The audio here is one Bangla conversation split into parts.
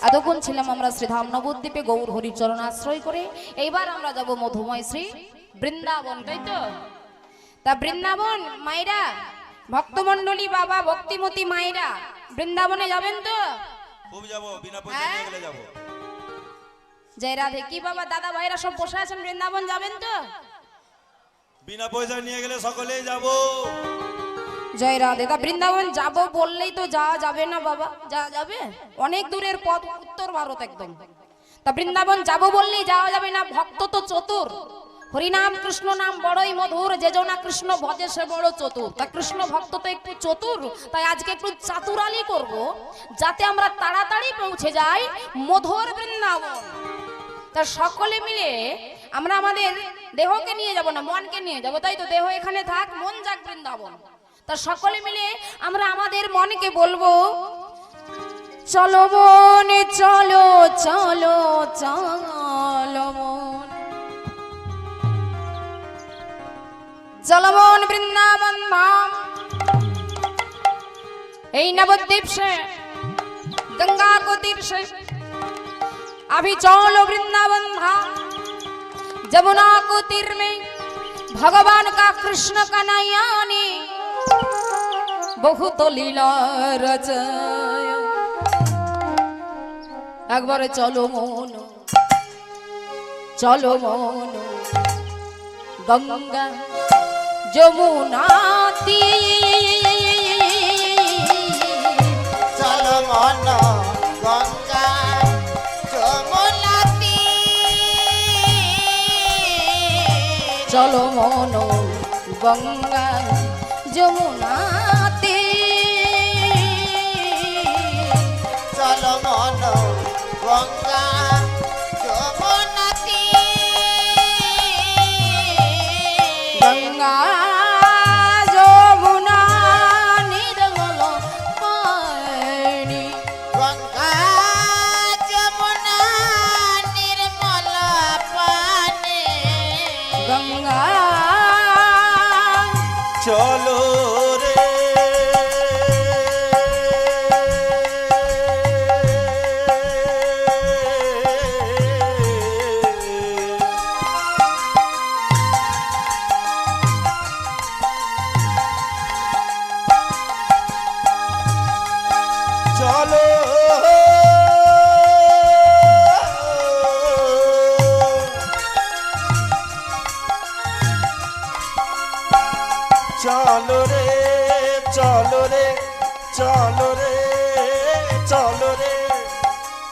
এতক্ষণ ছিলাম আমরা শ্রীধাম নবদ্বীপে গৌর হরির চরণ আশ্রয় করে। এইবার আমরা যাব মধুময় শ্রী বৃন্দাবন, তাই তো? তা বৃন্দাবন মায়েরা, ভক্তমণ্ডলী বাবা ভক্তিমতী মায়েরা বৃন্দাবনে যাবেন তো? খুব যাব, বিনা পয়সা নিয়ে গেলে যাব। জয় রাধে। কি বাবা দাদা ভাইরা সব বসে আছেন, বৃন্দাবন যাবেন তো? বিনা পয়সা নিয়ে গেলে সকলেই যাব। জয় রাধে। তা বৃন্দাবন যাব বললেই তো যাওয়া যাবে না বাবা? যাওয়া যাবে, অনেক দূরের পথ, উত্তর ভারত একদম। তা বৃন্দাবন যাব বললেই যাওয়া যাবে না। ভক্ত তো চতুর, হরিনাম কৃষ্ণ নাম বড়ই মধুর, যে জনা কৃষ্ণ ভজে সে বড় চতুর। তা কৃষ্ণ ভক্ত তো একটু চতুর, তাই আজকে একটু চাতুরালি করব যাতে আমরা তাড়াতাড়ি পৌঁছে যাই মধুর বৃন্দাবন। তা সকলে মিলে আমরা আমাদের দেহকে নিয়ে যাব না, মনকে নিয়ে যাব, তাই তো? দেহ এখানে থাক, মন যাক বৃন্দাবন। তা সকলে মিলে আমরা আমাদের মনকে বলবো, চলো মনে চলো চলো চলো মন, চলো মন বৃন্দাবন ধাম। এই नवद्वीप से गंगा को तीर से अभी चलो वृंदावन धाम। जमुना को तीर में भगवान का कृष्ण कन्हैया ने बहुत लीला रचाया। एक बार चलो मोन गंगा যমুনা চলো মন গঙ্গা যমুনা চলো মন গঙ্গা যমুনাতে, চলো মন গঙ্গা যমুনা গঙ্গা যমুনা নির্মল পানি, গঙ্গা যমুনা নির্মল পানি, গঙ্গা চলো রে চলো চলো রে চলো রে চলো রে চলো রে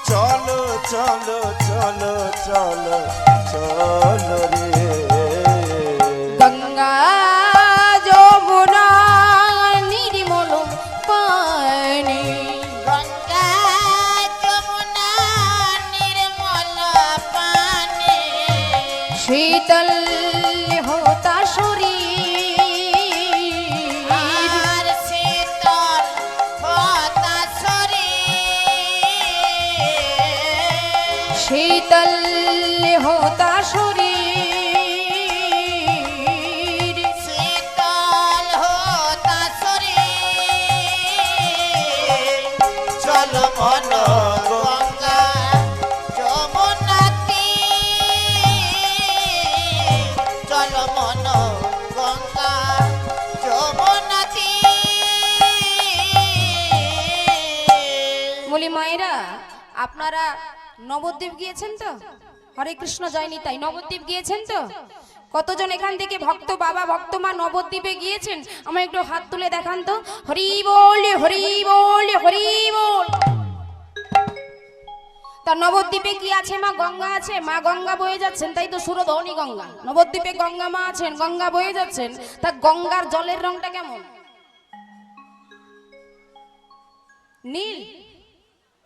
চলো চলো চলো চলো চলো রে গঙ্গা যমুনা নির্মল পানি, গঙ্গা যমুনা নির্মল পানি, শীতল হোতা শরীর, আর শীতল হতা শরীর, শীতল হোতা শরীর, শীতল হতা শরীর, চলো মন গঙ্গা যমুনাতে, চলো মন গঙ্গা যমুনাতে। বলি মায়েরা, আপনারা নবদ্বীপ গিয়েছেন তো? হরে কৃষ্ণ জয় নিতাই। নবদ্বীপ গিয়েছেন তো? কতজন এখান থেকে ভক্ত বাবা ভক্ত মা নবদ্বীপে গিয়েছেন? আমার একটু হাত তুলে দেখান তো। হরি বল হরি বল হরি বল। তা নবদ্বীপে কি আছে? মা গঙ্গা আছে, মা গঙ্গা বয়ে যাচ্ছেন, তাই তো? সুরধনী গঙ্গা। নবদ্বীপে গঙ্গা মা আছেন, গঙ্গা বয়ে যাচ্ছেন। তা গঙ্গার জলের রংটা কেমন? নীল।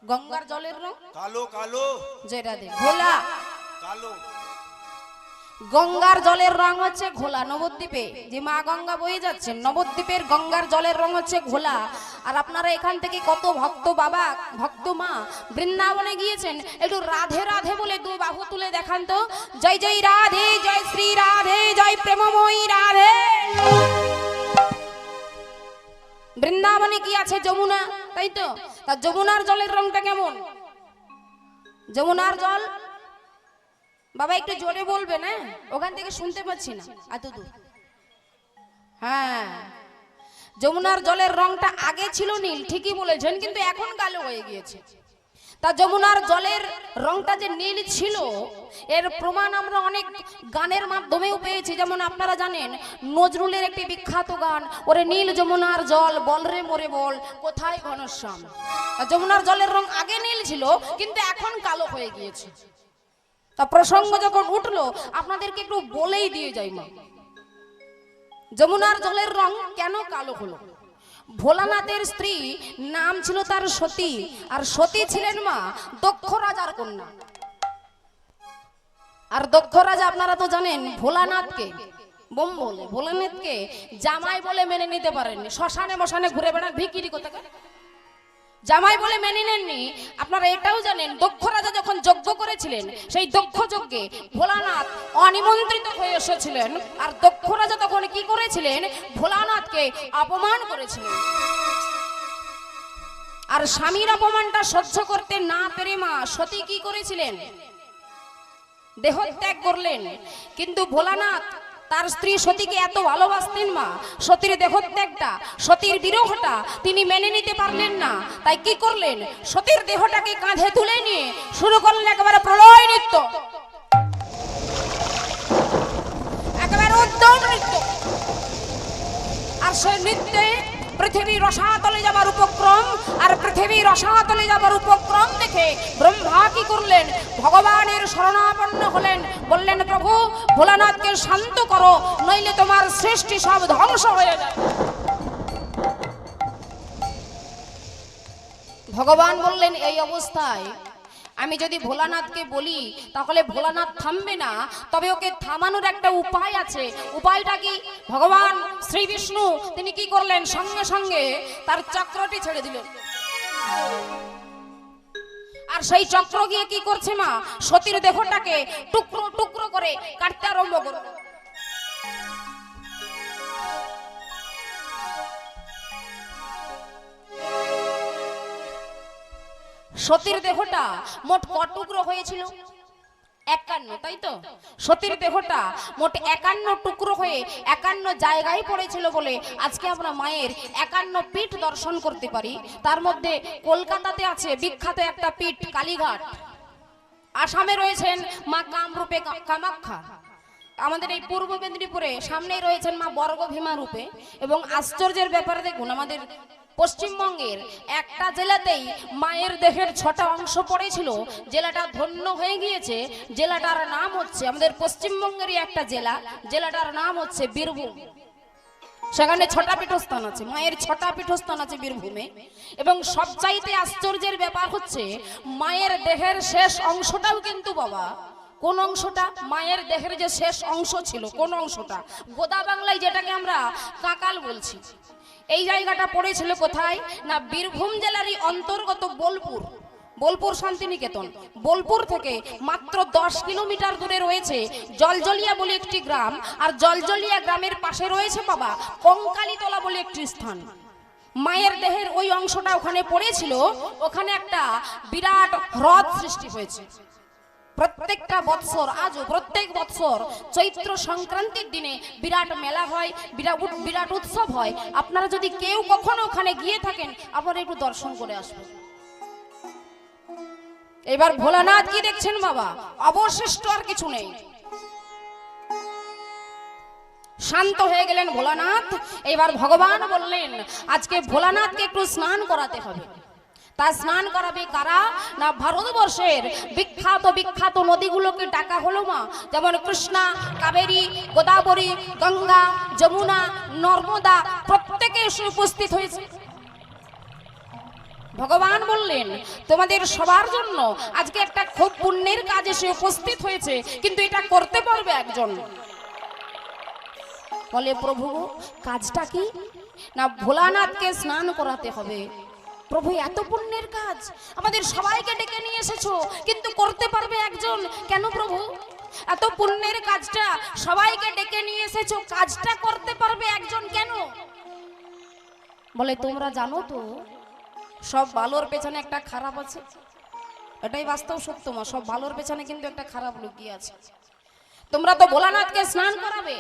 গঙ্গার জলের রং কালো কালো জয় রাধে। ঘোলা। কালো গঙ্গার জলের রং হচ্ছে ঘোলা। নবদ্বীপে যে মা গঙ্গা বয়ে যাচ্ছেন, নবদ্বীপের গঙ্গার জলের রং হচ্ছে ঘোলা। আর আপনারা এখান থেকে কত ভক্ত বাবা ভক্ত মা বৃন্দাবনে গিয়েছেন, একটু রাধে রাধে বলে দু বাহু তুলে দেখান তো। জয় জয় রাধে, জয় শ্রী রাধে, জয় প্রেমময়ী রাধে। বৃন্দাবনে কি আছে? যমুনা, তাই তো? তা যমুনার জলের রংটা কেমন? যমুনার জল বাবা একটু জোরে বলবে না, ওখান থেকে শুনতে পাচ্ছি না এত দূর। হ্যাঁ, যমুনার জলের রংটা আগে ছিল নীল, ঠিকই বলেছেন, কিন্তু এখন কালো হয়ে গিয়েছে। তা যমুনার জলের রংটা যে নীল ছিল এর প্রমাণ আমরা অনেক গানের মাধ্যমেও পেয়েছি। যেমন আপনারা জানেন নজরুলের একটি বিখ্যাত গান, ওরে নীল যমুনার জল বল রে মোরে বল কোথায় ঘনশ্যাম। তা যমুনার জলের রং আগে নীল ছিল কিন্তু এখন কালো হয়ে গিয়েছে। তা প্রসঙ্গ যখন উঠলো আপনাদেরকে একটু বলেই দিয়ে যাই মা, যমুনার জলের রং কেন কালো হলো। ভোলানাথের স্ত্রী নাম ছিল তার সতী, আর সতী ছিলেন মা দক্ষ রাজার কন্যা। আর দক্ষ রাজা আপনারা তো জানেন ভোলানাথকে বোম বলে, ভোলানাথকে জামাই বলে মেনে নিতে পারেননি। শ্মশানে মশানে ঘুরে বেড়ান ভিকিরি কোথায় জামাই বলে মেনে নেননি। আপনারা এটাও জানেন দক্ষ রাজা যখন যজ্ঞ করেছিলেন সেই দক্ষ যজ্ঞে ভোলানাথ অনিমন্ত্রিত হয়ে এসেছিলেন, আর দক্ষ রাজা তখন কি করেছিলেন, ভোলানাথকে অপমান করেছিলেন। আর স্বামীর অপমানটা সহ্য করতে না পেরে মা সতী কি করেছিলেন, দেহত্যাগ করলেন। কিন্তু ভোলানাথ তার স্ত্রী সতীকে এত ভালোবাসতেন মা, সতীর দেহত্যাগটা, সতীর বিরহটা তিনি মেনে নিতে পারলেন না। তাই কি করলেন, সতীর দেহটাকে কাঁধে তুলে নিয়ে শুরু করলেন একেবারে প্রলয় নৃত্য, একেবারে উদ্যম নৃত্য। আর সেই নৃত্যে পৃথিবী রসাতলে যাবার উপক্রম, আর পৃথিবী রসাতলে যাবার উপক্রম দেখে ব্রহ্মা কি করলেন, ভগবানের শরণাপন্ন হলেন, বললেন প্রভু ভোলানাথকে শান্ত করো, নইলে তোমার সৃষ্টি সব ধ্বংস হয়ে যাবে। ভগবান বললেন এই অবস্থায় আমি যদি ভোলানাথকে বলি তাহলে ভোলানাথ থামবে না, তবে ওকে থামানোর একটা উপায় আছে। উপায়টা কি, ভগবান শ্রী বিষ্ণু তিনি কি করলেন, সঙ্গে সঙ্গে তার চক্রটি ছেড়ে দিলেন। আর সেই চক্র গিয়ে কি করছে মা, সতীর দেহটাকে টুকরো টুকরো করে কাটতে আরম্ভ করল। সতীর দেহটা মোট কটুকরো হয়েছিল, 51, তাই তো? সতীর দেহটা মোট 51 টুকরো হয়ে 51 জায়গায় পড়েছিল বলে আজকে আমরা মায়ের 51 পীঠ দর্শন করতে পারি। তার মধ্যে কলকাতাতে আছে বিখ্যাত একটা পীঠ কালীঘাট, আসামে রয়েছেন মা কামরূপে কামাখ্যা, আমাদের এই পূর্ব মেদিনীপুরে সামনেই রয়েছেন মা বর্গভীমা রূপে। এবং আশ্চর্যের ব্যাপারে দেখুন, আমাদের পশ্চিমবঙ্গের একটা জেলাতেই মায়ের দেহের 6টা অংশ পড়েছিল, জেলাটা ধন্য হয়ে গিয়েছে। জেলাটার নাম হচ্ছে, আমাদের পশ্চিমবঙ্গেরই একটা জেলা, জেলাটার নাম হচ্ছে বীরভূম। সেখানে 6টা পীঠস্থান আছে, মায়ের 6টা পীঠস্থান আছে বীরভূমে। এবং সবচাইতে আশ্চর্যের ব্যাপার হচ্ছে মায়ের দেহের শেষ অংশটাও কিন্তু বাবা, কোন অংশটা, মায়ের দেহের যে শেষ অংশ ছিল কোন অংশটা, গোদা বাংলায় যেটাকে আমরা কাকাল বলছি, এই জায়গাটা পড়েছিল কোথায় না বীরভূম জেলারই অন্তর্গত বোলপুর, বোলপুর শান্তিনিকেতন। বোলপুর থেকে মাত্র 10 কিলোমিটার দূরে রয়েছে জলজলিয়া বলে একটি গ্রাম, আর জলজলিয়া গ্রামের পাশে রয়েছে বাবা কঙ্কালীতলা বলে একটি স্থান। মায়ের দেহের ওই অংশটা ওখানে পড়েছিল, ওখানে একটা বিরাট হ্রদ সৃষ্টি হয়েছে। প্রত্যেকটা বৎসর, আজও প্রত্যেক বৎসর চৈত্র সংক্রান্তির দিনে বিরাট মেলা হয়, বিরাট উৎসব হয়। আপনারা যদি কেউ কখনো ওখানে গিয়ে থাকেন আপনারা একটু দর্শন করে আসবেন। এবার ভোলানাথ কি দেখছেন বাবা, অবশিষ্ট আর কিছু নেই, শান্ত হয়ে গেলেন ভোলানাথ। এবার ভগবান বললেন আজকে ভোলানাথকে একটু স্নান করাতে হবে। তা স্নান করাবে কারা না, ভারতবর্ষের বিখ্যাত বিখ্যাত নদীগুলোকে ডাকা হলো মা, যেমন কৃষ্ণা, কাবেরী, গোদাবরী, গঙ্গা, যমুনা, নর্মদা, প্রত্যেকে এসে উপস্থিত হয়েছে। ভগবান বললেন তোমাদের সবার জন্য আজকে একটা খুব পুণ্যের কাজ এসে উপস্থিত হয়েছে, কিন্তু এটা করতে পারবে একজন। বলে প্রভু কাজটা কি না, ভোলানাথকে স্নান করাতে হবে। প্রভু এত পুণ্যের কাজ, আমাদের সবাইকে ডেকে নিয়ে এসেছো, কিন্তু করতে পারবে একজন কেন প্রভু? এত পুণ্যের কাজটা সবাইকে ডেকে নিয়ে এসেছো, কাজটা করতে পারবে একজন কেন? বলে তোমরা জানো তো সব ভালোর পেছনে একটা খারাপ আছে। এটাই বাস্তব সত্য মা, সব ভালোর পেছনে কিন্তু একটা খারাপ লুকিয়ে আছে। তোমরা তো ভোলানাথকে স্নান করাবে,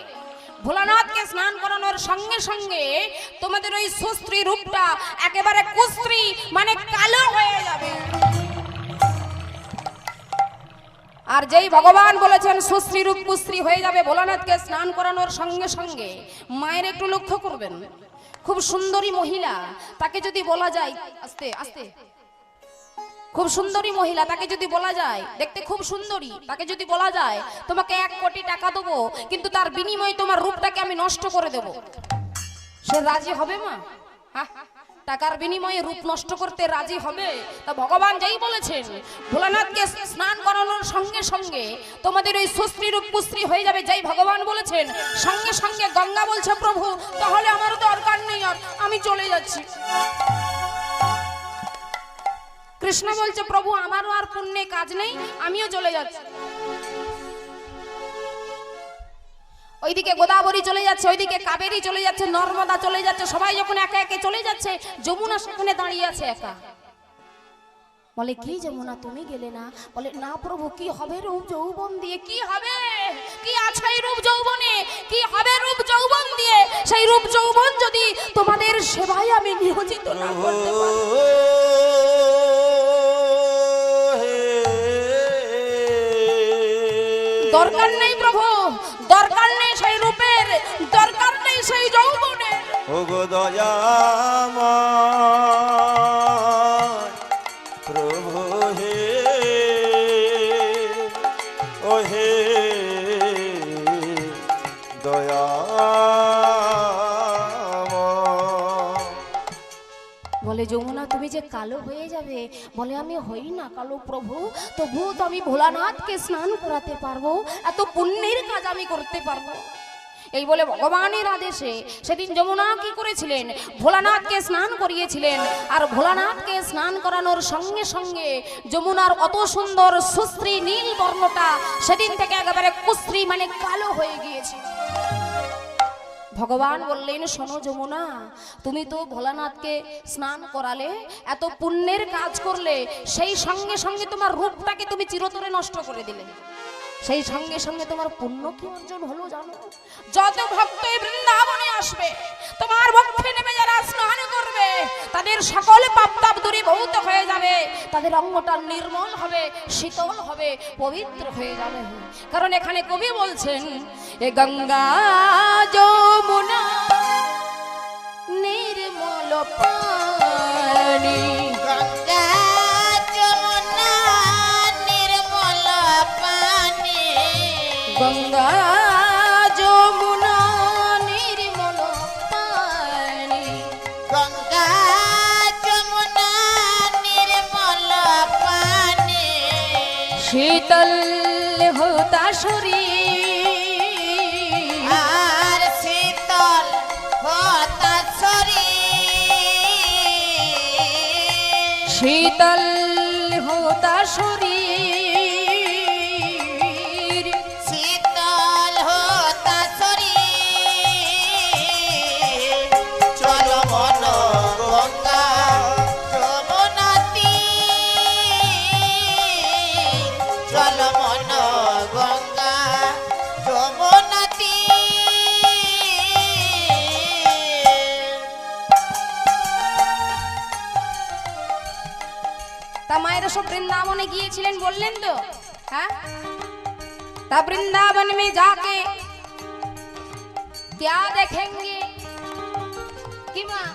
ভোলানাথকে স্নান করানোর সঙ্গে সঙ্গে তোমাদের ওই সুস্ত্রী রূপটা একেবারে কুস্ত্রী মানে কালো হয়ে যাবে। আর যেই ভগবান বলেছেন সুস্ত্রী রূপ কুস্ত্রী হয়ে যাবে ভোলানাথকে স্নান করানোর সঙ্গে সঙ্গে, মায়ের একটু লক্ষ্য করবেন, খুব সুন্দরী মহিলা, তাকে যদি বলা যায় আস্তে আস্তে, খুব সুন্দরী মহিলা, তাকে যদি বলা যায় দেখতে খুব সুন্দরী, তাকে যদি বলা যায় তোমাকে 1 কোটি টাকা দেবো কিন্তু তার বিনিময়ে তোমার রূপটাকে আমি নষ্ট করে দেব, সে রাজি হবে মা? টাকার বিনিময়ে রূপ নষ্ট করতে রাজি হবে? তা ভগবান যেই বলেছেন ভোলানাথকে স্নান করানোর সঙ্গে সঙ্গে তোমাদের ওই সুস্ত্রী রূপ কুস্ত্রী হয়ে যাবে, যেই ভগবান বলেছেন সঙ্গে সঙ্গে গঙ্গা বলছে প্রভু তাহলে আমার দরকার নেই, আর আমি চলে যাচ্ছি। কৃষ্ণ বলছে প্রভু আমারও আর পুণ্যে কাজ নেই, আমিও চলে যাচ্ছি। ওইদিকে গোদাবরী চলে যাচ্ছে, ওইদিকে কাবেরী চলে যাচ্ছে, নর্মদা চলে যাচ্ছে, সবাই যখন একে একে চলে যাচ্ছে যমুনা সেখানে দাঁড়িয়ে আছে একা। বলে কি যমুনা তুমি গেলে না? বলে না প্রভু, কি হবে রূপ যৌবন দিয়ে? কি হবে, কি আছে এই রূপ যৌবনে? কি হবে রূপ যৌবন দিয়ে? সেই রূপ যৌবন যদি তোমাদের সেবায় আমি নিয়োজিত না করতে পারি। দরকার নেই প্রভু, দরকার নেই সেই রূপের, দরকার নেই সেই যৌবনের। ও গো দয়াময় প্রভু হে, ও হে দয়াময়। বলে যমুনা তুমি যে কালো হয়ে যাবে, বলে আমি হই না কালো প্রভু, তবুও তো আমি ভোলানাথকে স্নান করাতে পারবো, এত পুণ্যের কাজ আমি করতে পারবো। এই বলে ভগবানের আদেশে সেদিন যমুনা কি করেছিলেন? ভোলানাথকে স্নান করিয়েছিলেন। আর ভোলানাথকে স্নান করানোর সঙ্গে সঙ্গে যমুনার অত সুন্দর সুস্ত্রী নীল বর্ণটা সেদিন থেকে একেবারে কুস্ত্রী মানে কালো হয়ে গিয়েছে। ভগবান বললেন শোনো যমুনা, তুমি তো ভোলানাথকে স্নান করালে, এত পুণ্যের কাজ করলে, সেই সঙ্গে সঙ্গে তোমার রূপটাকে তুমি চিরতরে নষ্ট করে দিলে, সেই সঙ্গে সঙ্গে তোমার পুণ্য কি অর্জন হলো জানো? যত ভক্ত এই বৃন্দাবনে আসবে, তোমার ভক্তি নেমে যারা স্নান করবে, তাদের সকল পাপ তাপ দূরীভূত হয়ে যাবে, তাদের অঙ্গটা নির্মল হবে, শীতল হবে, পবিত্র হয়ে যাবে। কারণ এখানে কবি বলছেন এ গঙ্গা যমুনা নির্মল পানি, গঙ্গা যমুনা নির্মল পানি, গঙ্গা যমুনা নির্মল পানি, গঙ্গা যমুনা নির্মল পানি, শীতল হোতা শরীর, আর শীতল হতা শরীর, শীতল হোতা শরীর, শীতল হতা শরীর। চলো মন গঙ্গা যমুনা তীর, চলো মন গঙ্গা যমুনা তীর। তা মায়েরা সব বৃন্দাবনে গিয়েছিলেন বললেন তো, হ্যাঁ? তা वृंदावन में जाके क्या देखेंगे कि माँ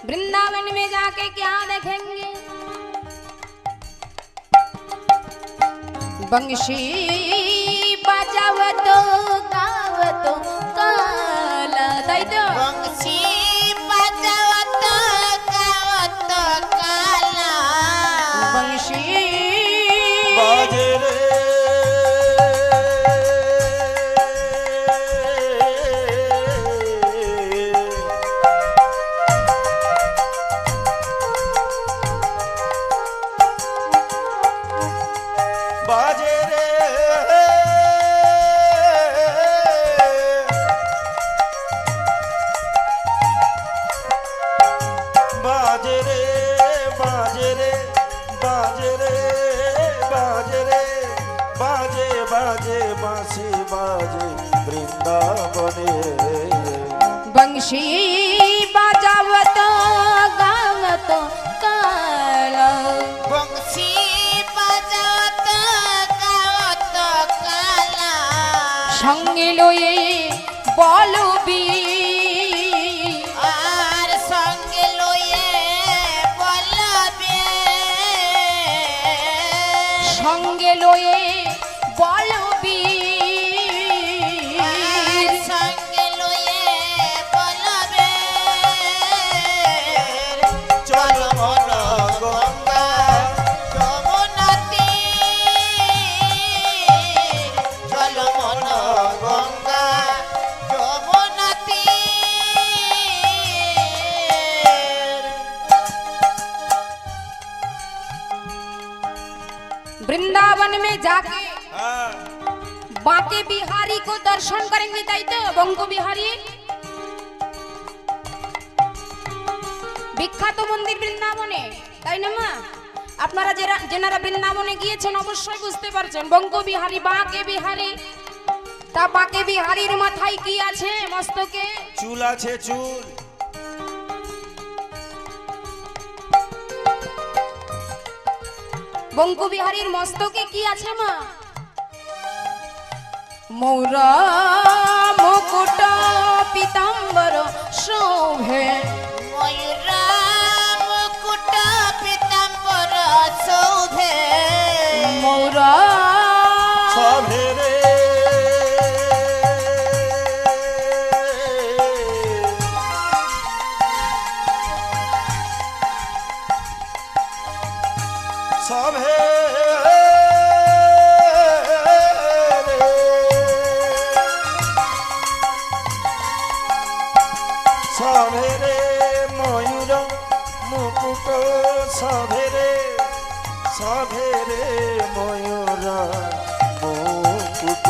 वृंदावन में जाके क्या देखेंगे? बंशी बजावतो गावतो काला, তাই তো? বংশী বাজাওয়াত গাওয়াত কালা, বংশী বাজে রে বাজে রে বাজে রে বাজে রে বাজে রে বাজে বাঁশি বাজে বৃন্দাবনে बंशी बजावत गावत काल বংশী বাজাত গাওয়াত কালা সঙ্গে লয়ে বলবি আর সঙ্গে লয়ে বলবে সঙ্গে লয়ে বলবি আর সঙ্গে লয়ে বলবে চল মন গঙ্গা যমুনাতে চল মন গঙ্গা যমুনাতে वृंदावन में जाके হ্যাঁ बांके बिहारी को दर्शन करेंगे ताई तो बंको बिहारी বিখ্যাত মন্দির বৃন্দাবনে তাই না মা আপনারা যেনারা বৃন্দাবনে গিয়েছেন অবশ্যই বুঝতে পারছেন বঙ্গ বিহারী বাঁকে বিহারী তা বাঁকে বিহারীর মাথায় কি আছে মস্তকে চুল আছে চুল বঙ্গ বিহারীর মস্তকে কি আছে মা মৌরা মুকুট পীতাম্বর শোভে ময়ূরা মুকুট পীতাম্বর শোভে মৌরা সভে রে সভে সভে রে ময়ূর মুকুট সভে রে ময়ূর মুকুট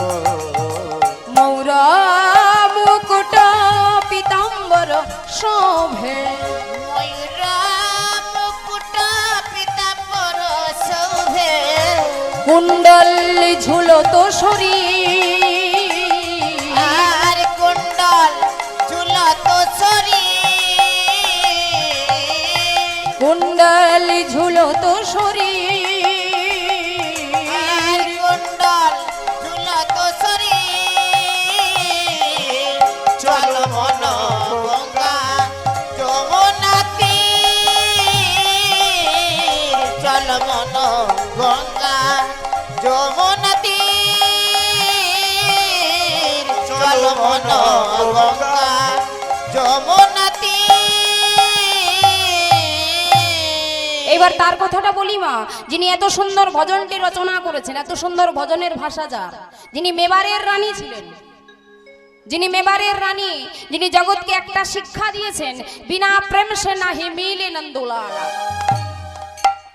মৌরা মুকুট পীতাম্বর শোভে ময়ূরা মুকুট পীতাম্বর শোভে কুণ্ডল ঝুলতো শরীর আর কুণ্ডল ঝুলত শরীর কুণ্ডল ঝুলতো শরীর আর কুণ্ডল ঝুলত শরীর চল মন গঙ্গা যমুনাতে চল মন গঙ্গা যমুনাতে চল মন গঙ্গা যমুনাতে এবার তার কথাটা বলি মা যিনি এত সুন্দর ভজনটি রচনা করেছেন এত সুন্দর ভজনের ভাষা যার যিনি মেবারের রানী ছিলেন যিনি মেবারের রানী যিনি জগৎকে একটা শিক্ষা দিয়েছেন বিনা প্রেম সে নাহি মিলে নন্দুলাল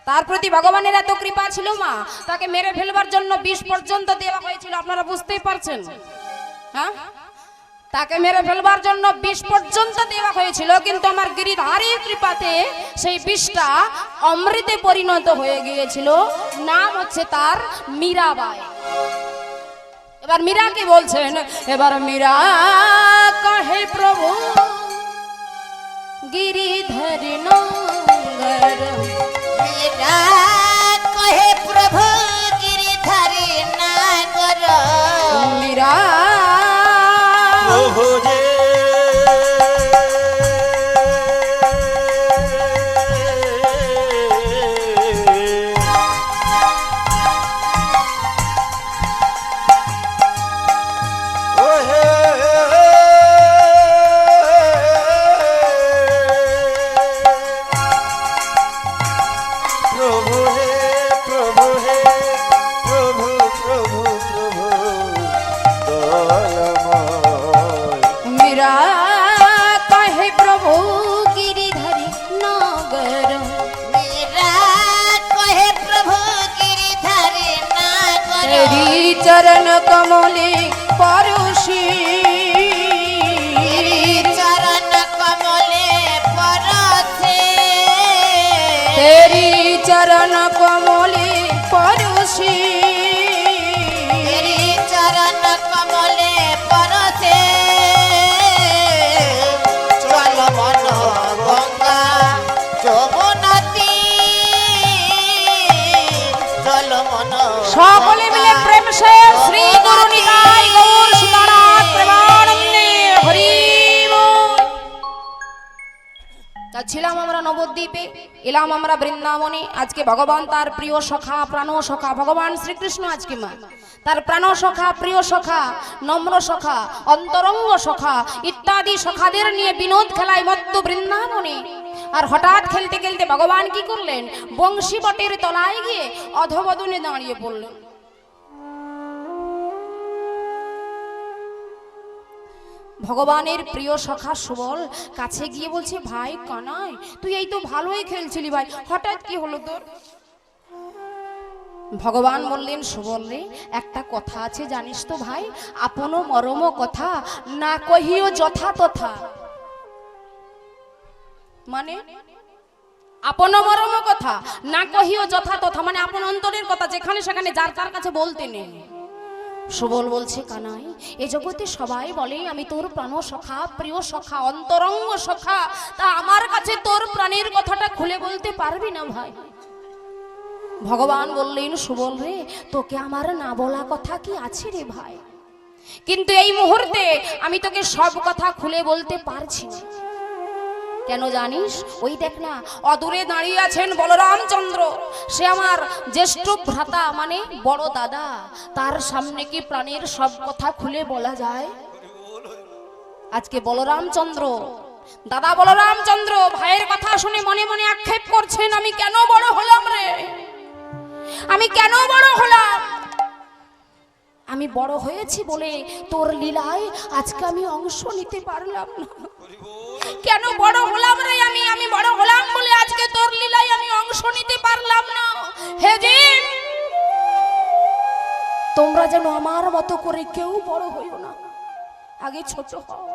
তার প্রতি ভগবানের এত কৃপা ছিল মা তাকে মেরে ফেলবার জন্য বিষ পর্যন্ত দেওয়া হয়েছিল আপনারা বুঝতেই পারছেন হ্যাঁ তাকে মেরে ফেলবার জন্য বিষ পর্যন্ত দেওয়া হয়েছিল কিন্তু আমার গিরিধারীর কৃপাতে সেই বিষটা অমৃতে পরিণত হয়ে গিয়েছিল নাম হচ্ছে তার মীরাবাই এবার মীরা কি বলছেন এবার মীরা কহে প্রভু গিরিধারী নঙ্গর মেরা কহে প্রভু গিরিধারী নাগর মীরা প্রভু যে মীরা কহে প্রভু গিরিধারী নগর মেরা কহে প্রভু গিরিধারী নাগর তেরি চরণ কমলে পরশি চরণ কমলে পরছে তেরি চরণ কমলে পরশি তেরি গেল মন সকলে মিলে প্রেম সে শ্রী গুরু নিতাই গৌর সুতানাথ প্রেমানন্দে হরি বল। তা ছিলাম আমরা নবদ্বীপে, এলাম আমরা বৃন্দাবনে। আজকে ভগবান তার প্রিয় সখা প্রাণ সখা ভগবান শ্রীকৃষ্ণ আজকে মা তার প্রাণ সখা প্রিয় সখা নম্র সখা অন্তরঙ্গ সখা ইত্যাদি সখাদের নিয়ে বিনোদ খেলায় মত্ত বৃন্দাবনে। আর হঠাৎ খেলতে খেলতে ভগবান কি করলেন, বংশী বটের তলায় গিয়ে অধবদনে দাঁড়িয়ে পড়লেন। ভগবানের প্রিয় সখা সুবল কাছে গিয়ে বলছে, ভাই কানাই তুই এই তো ভালোই খেলছিলি ভাই, হঠাৎ কি হলো তোর? ভগবান বললেন, সুবল রে একটা কথা আছে জানিস তো ভাই, আপন মরম কথা না কহিও যথা তথা। মানে আপন মরম কথা না কহিও যথা তথা, মানে আপন অন্তরের কথা যেখানে সেখানে যার তার কাছে বলতে নেই। সুবল বলছে, কানাই এ জগতে সবাই বলে আমি তোর প্রাণ সখা প্রিয় সখা অন্তরঙ্গ সখা, তা আমার কাছে তোর প্রাণের কথাটা খুলে বলতে পারবি না ভাই? ভগবান বললেন, সুবল রে তোকে আমার না বলা কথা কি আছে রে ভাই, কিন্তু এই মুহূর্তে আমি তোকে সব কথা খুলে বলতে পারছি না। কেন জানিস? ওই দেখ না অদূরে দাঁড়িয়ে আছেন বলরামচন্দ্র, সে আমার জ্যেষ্ঠ ভ্রাতা মানে বড় দাদা, তার সামনে কি প্রাণের সব কথা খুলে বলা যায়? আজকে বলরামচন্দ্র দাদা বলরামচন্দ্র ভাইয়ের কথা শুনে মনে মনে আক্ষেপ করছেন, আমি কেন বড় হলাম রে, আমি কেন বড় হলাম? আমি বড় হয়েছি বলে তোর লীলায় আজকে আমি অংশ নিতে পারলাম না। কেন বড় হলাম রে আমি? আমি বড় হলাম বলে আজকে তোর লীলায় আমি অংশ নিতে পারলাম না। হে জিন, তোমরা যেন আমার মতো করে কেউ বড় হইও না, আগে ছোট হও,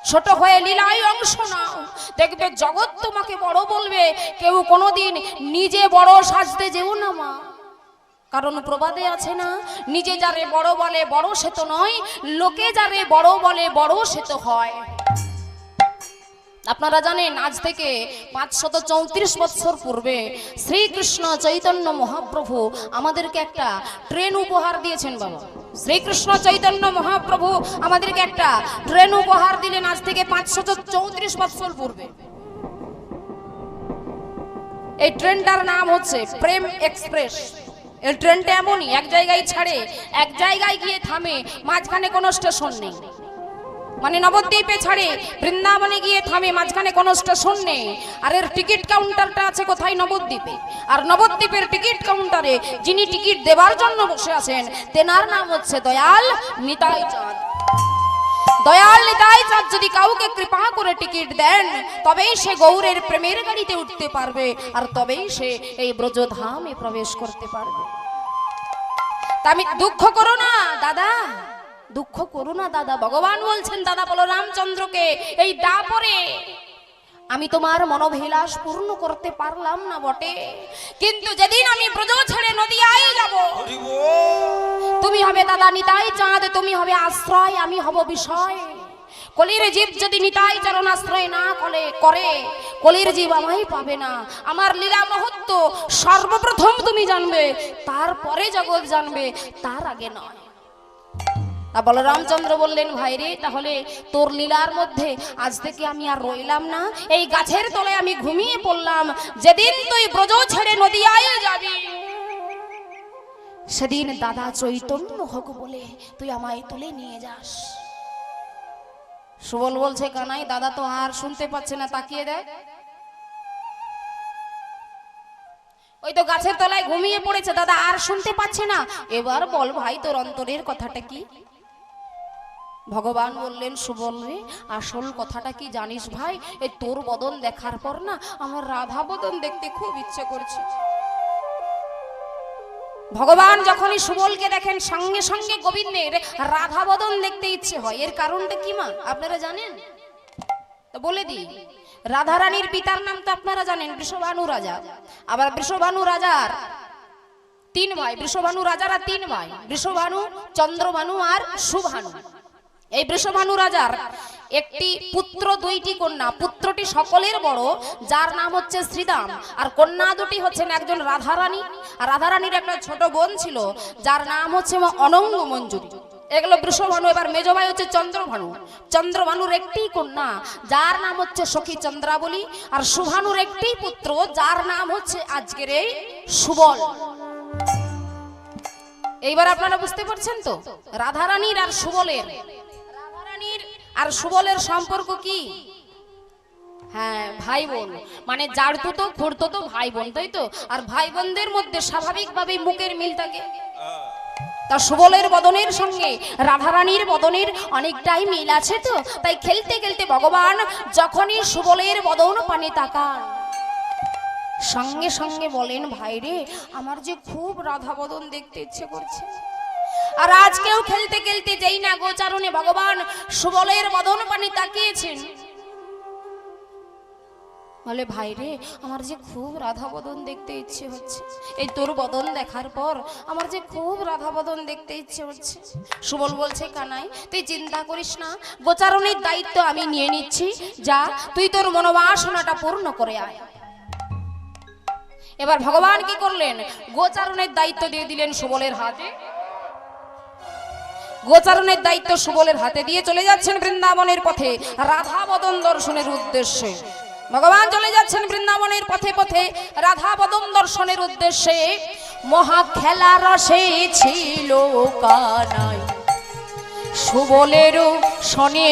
ছোট হয়ে লীলায় অংশ নাও, দেখবে জগৎ তোমাকে বড় বলবে। কেউ কোনোদিন নিজে বড় সাজতে যেও না মা, কারণ প্রবাদে আছে না, নিজে যারে বড় বলে বড় সে তো নয়, লোকে যারে বড় বলে বড় সে তো হয়। আপনারা জানেন আজ থেকে 534 বছর পূর্বে শ্রীকৃষ্ণ চৈতন্য মহাপ্রভু আমাদেরকে একটা ট্রেন উপহার দিয়েছেন। বাবা শ্রীকৃষ্ণ চৈতন্য মহাপ্রভু আমাদেরকে একটা ট্রেন উপহার দিলেন আজ থেকে 534 বছর পূর্বে। এই ট্রেনটার নাম হচ্ছে প্রেম এক্সপ্রেস। এই ট্রেনটা এমনই, এক জায়গায় ছাড়ে এক জায়গায় গিয়ে থামে, মাঝখানে কোনো স্টেশন নেই। মানে নবদ্বীপে ছাড়ে বৃন্দাবনে গিয়ে থামে, মাঝখানে কোনো স্টেশন নেই। আর এর টিকিট কাউন্টারটা আছে কোথায়? নবদ্বীপে। আর নবদ্বীপের টিকিট কাউন্টারে যিনি টিকিট দেবার জন্য বসে আছেন তেনার নাম হচ্ছে দয়াল নিতাই চাঁদ। দয়াল নিতাই চাঁদ যদি কাউকে কৃপা করে টিকিট দেন তবেই সে গৌরের প্রেমের গাড়িতে উঠতে পারবে, আর তবেই সে এই ব্রজধামে প্রবেশ করতে পারবে। তা আমি দুঃখ করো না দাদা, দুঃখ করো না দাদা। ভগবান বলছেন দাদা বলরামচন্দ্রকে, এই দাপরে আমি তোমার মনোভিলাষ পূর্ণ করতে পারলাম না বটে, কিন্তু যেদিন আমি ব্রজ ছেড়ে নদিয়ায় যাব তুমি হবে দাদা নিতাই চাঁদ, তুমি হবে আশ্রয়, আমি হব বিষয়। কলির জীব যদি নিতাই চরণ আশ্রয় না করে কলির জীব আমায় পাবে না। আমার লীলা মহত্ব সর্বপ্রথম তুমি জানবে, তারপরে জগৎ জানবে, তার আগে নয়। বলরামচন্দ্র বললেন, ভাই রে তাহলে তোর লীলার মধ্যে আজ থেকে আমি আর রইলাম না, এই গাছের তলায় আমি ঘুমিয়ে পড়লাম। যেদিন তুই ব্রজ ছেড়ে নদিয়ায় যাবি সেদিন দাদা চৈতন্য হোক বলে তুই আমায় তুলে নিয়ে যাস। সুবল বলছে, কানাই দাদা তো আর শুনতে পাচ্ছে না, তাকিয়ে দেখ ওই তো গাছের তলায় ঘুমিয়ে পড়েছে, দাদা আর শুনতে পাচ্ছে না। এবার বল ভাই তোর অন্তরের কথাটা কি? ভগবান বললেন, সুবল রে আসল কথাটা কি জানিস ভাই? এই তোর বদন দেখার পর না আমার রাধা বদন দেখতে খুব ইচ্ছে করছে। ভগবান যখনই সুবলকে দেখেন সঙ্গে সঙ্গে গোবিন্দের রাধা বদন দেখতে ইচ্ছে হয়। এর কারণটা কি মা আপনারা জানেন? তো বলে দিই, রাধা রানীর পিতার নাম তো আপনারা জানেন, বৃষভানু রাজা। আবার বৃষভানু রাজার 3 ভাই, বৃষভানু রাজারা 3 ভাই, বৃষভানু, চন্দ্রভানু আর সুভানু। এই বৃষভানু রাজার একটি পুত্র দুইটি কন্যা, পুত্রটি সকলের বড় যার নাম হচ্ছে শ্রীদাম, আর কন্যা দুটি হচ্ছেন একজন রাধারানী, আর রাধারানীর একটা ছোট বোন ছিল যার নাম হচ্ছে অনঙ্গ মঞ্জুরি। এগুলো বৃষভানু। এবার মেজভাই হচ্ছে চন্দ্রভানু। চন্দ্রভানুর একটি কন্যা যার নাম হচ্ছে সখী চন্দ্রাবলী, আর সুভানুর একটি পুত্র যার নাম হচ্ছে আজকের এই সুবল। এইবার আপনারা বুঝতে পারছেন তো রাধারানীর আর সুবলের, রাধারানীর আর সুবলের সম্পর্ক কি? হ্যাঁ, ভাই বোন, মানে জাড়তো তো খুঁড়তো তো ভাই বোন, তাই তো? আর ভাই বোনদের মধ্যে স্বাভাবিকভাবেই মুখের মিল থাকে। তা সুবলের বদনের সঙ্গে রাধারানীর বদনের অনেকটাই মিল আছে, তো তাই খেলতে খেলতে ভগবান যখনই সুবলের বদন পানে তাকান, সঙ্গে সঙ্গে বলেন, ভাইরে আমার যে খুব রাধা বদন দেখতে ইচ্ছে করছে। আর আজকেও খেলতে খেলতে যেই না গোচারণে ভগবান সুবলের বদন পানে তাকিয়েছেন, বলে, ভাইরে আমার যে খুব রাধা বদন দেখতে ইচ্ছে হচ্ছে, এই তোর বদন দেখার পর আমার যে খুব রাধা বদন দেখতে ইচ্ছে হচ্ছে। সুবল বলছে, কানাই তুই চিন্তা করিস না, গোচারণের দায়িত্ব আমি নিয়ে নিচ্ছি, যা তুই তোর মনোবাসনাটা পূর্ণ করে আয়। এবার ভগবান কি করলেন? গোচারণের দায়িত্ব দিয়ে দিলেন সুবলের হাতে। গোচারণের দায়িত্ব সুবলের হাতে দিয়ে চলে যাচ্ছেন বৃন্দাবনের পথে রাধা বদন দর্শনের উদ্দেশ্যে। ভগবান চলে যাচ্ছেন বৃন্দাবনের পথে পথে রাধা বদন দর্শনের উদ্দেশ্যে। মহা খেলা রসে ছিল কানাই সুবলেরও শনে,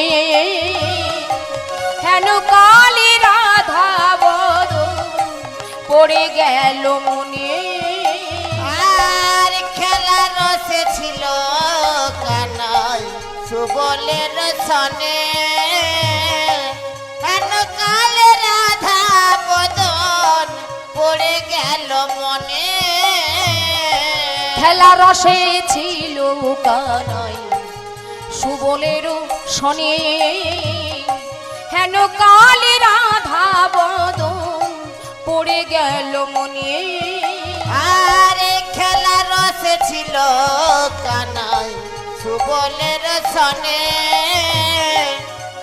হেন কালী রাধা বদন পড়ে গেল মনে। আর খেলা রসে ছিল কানাই সুবলের সনে, হেন কালে রাধা বদন পড়ে গেল মনে। খেলা রসে ছিল কানাই সুবলেরও শনে, হেন কালী রাধা বদন পড়ে গেল মনে। আর খেলা রসে ছিল কানাই সুবলের সনে,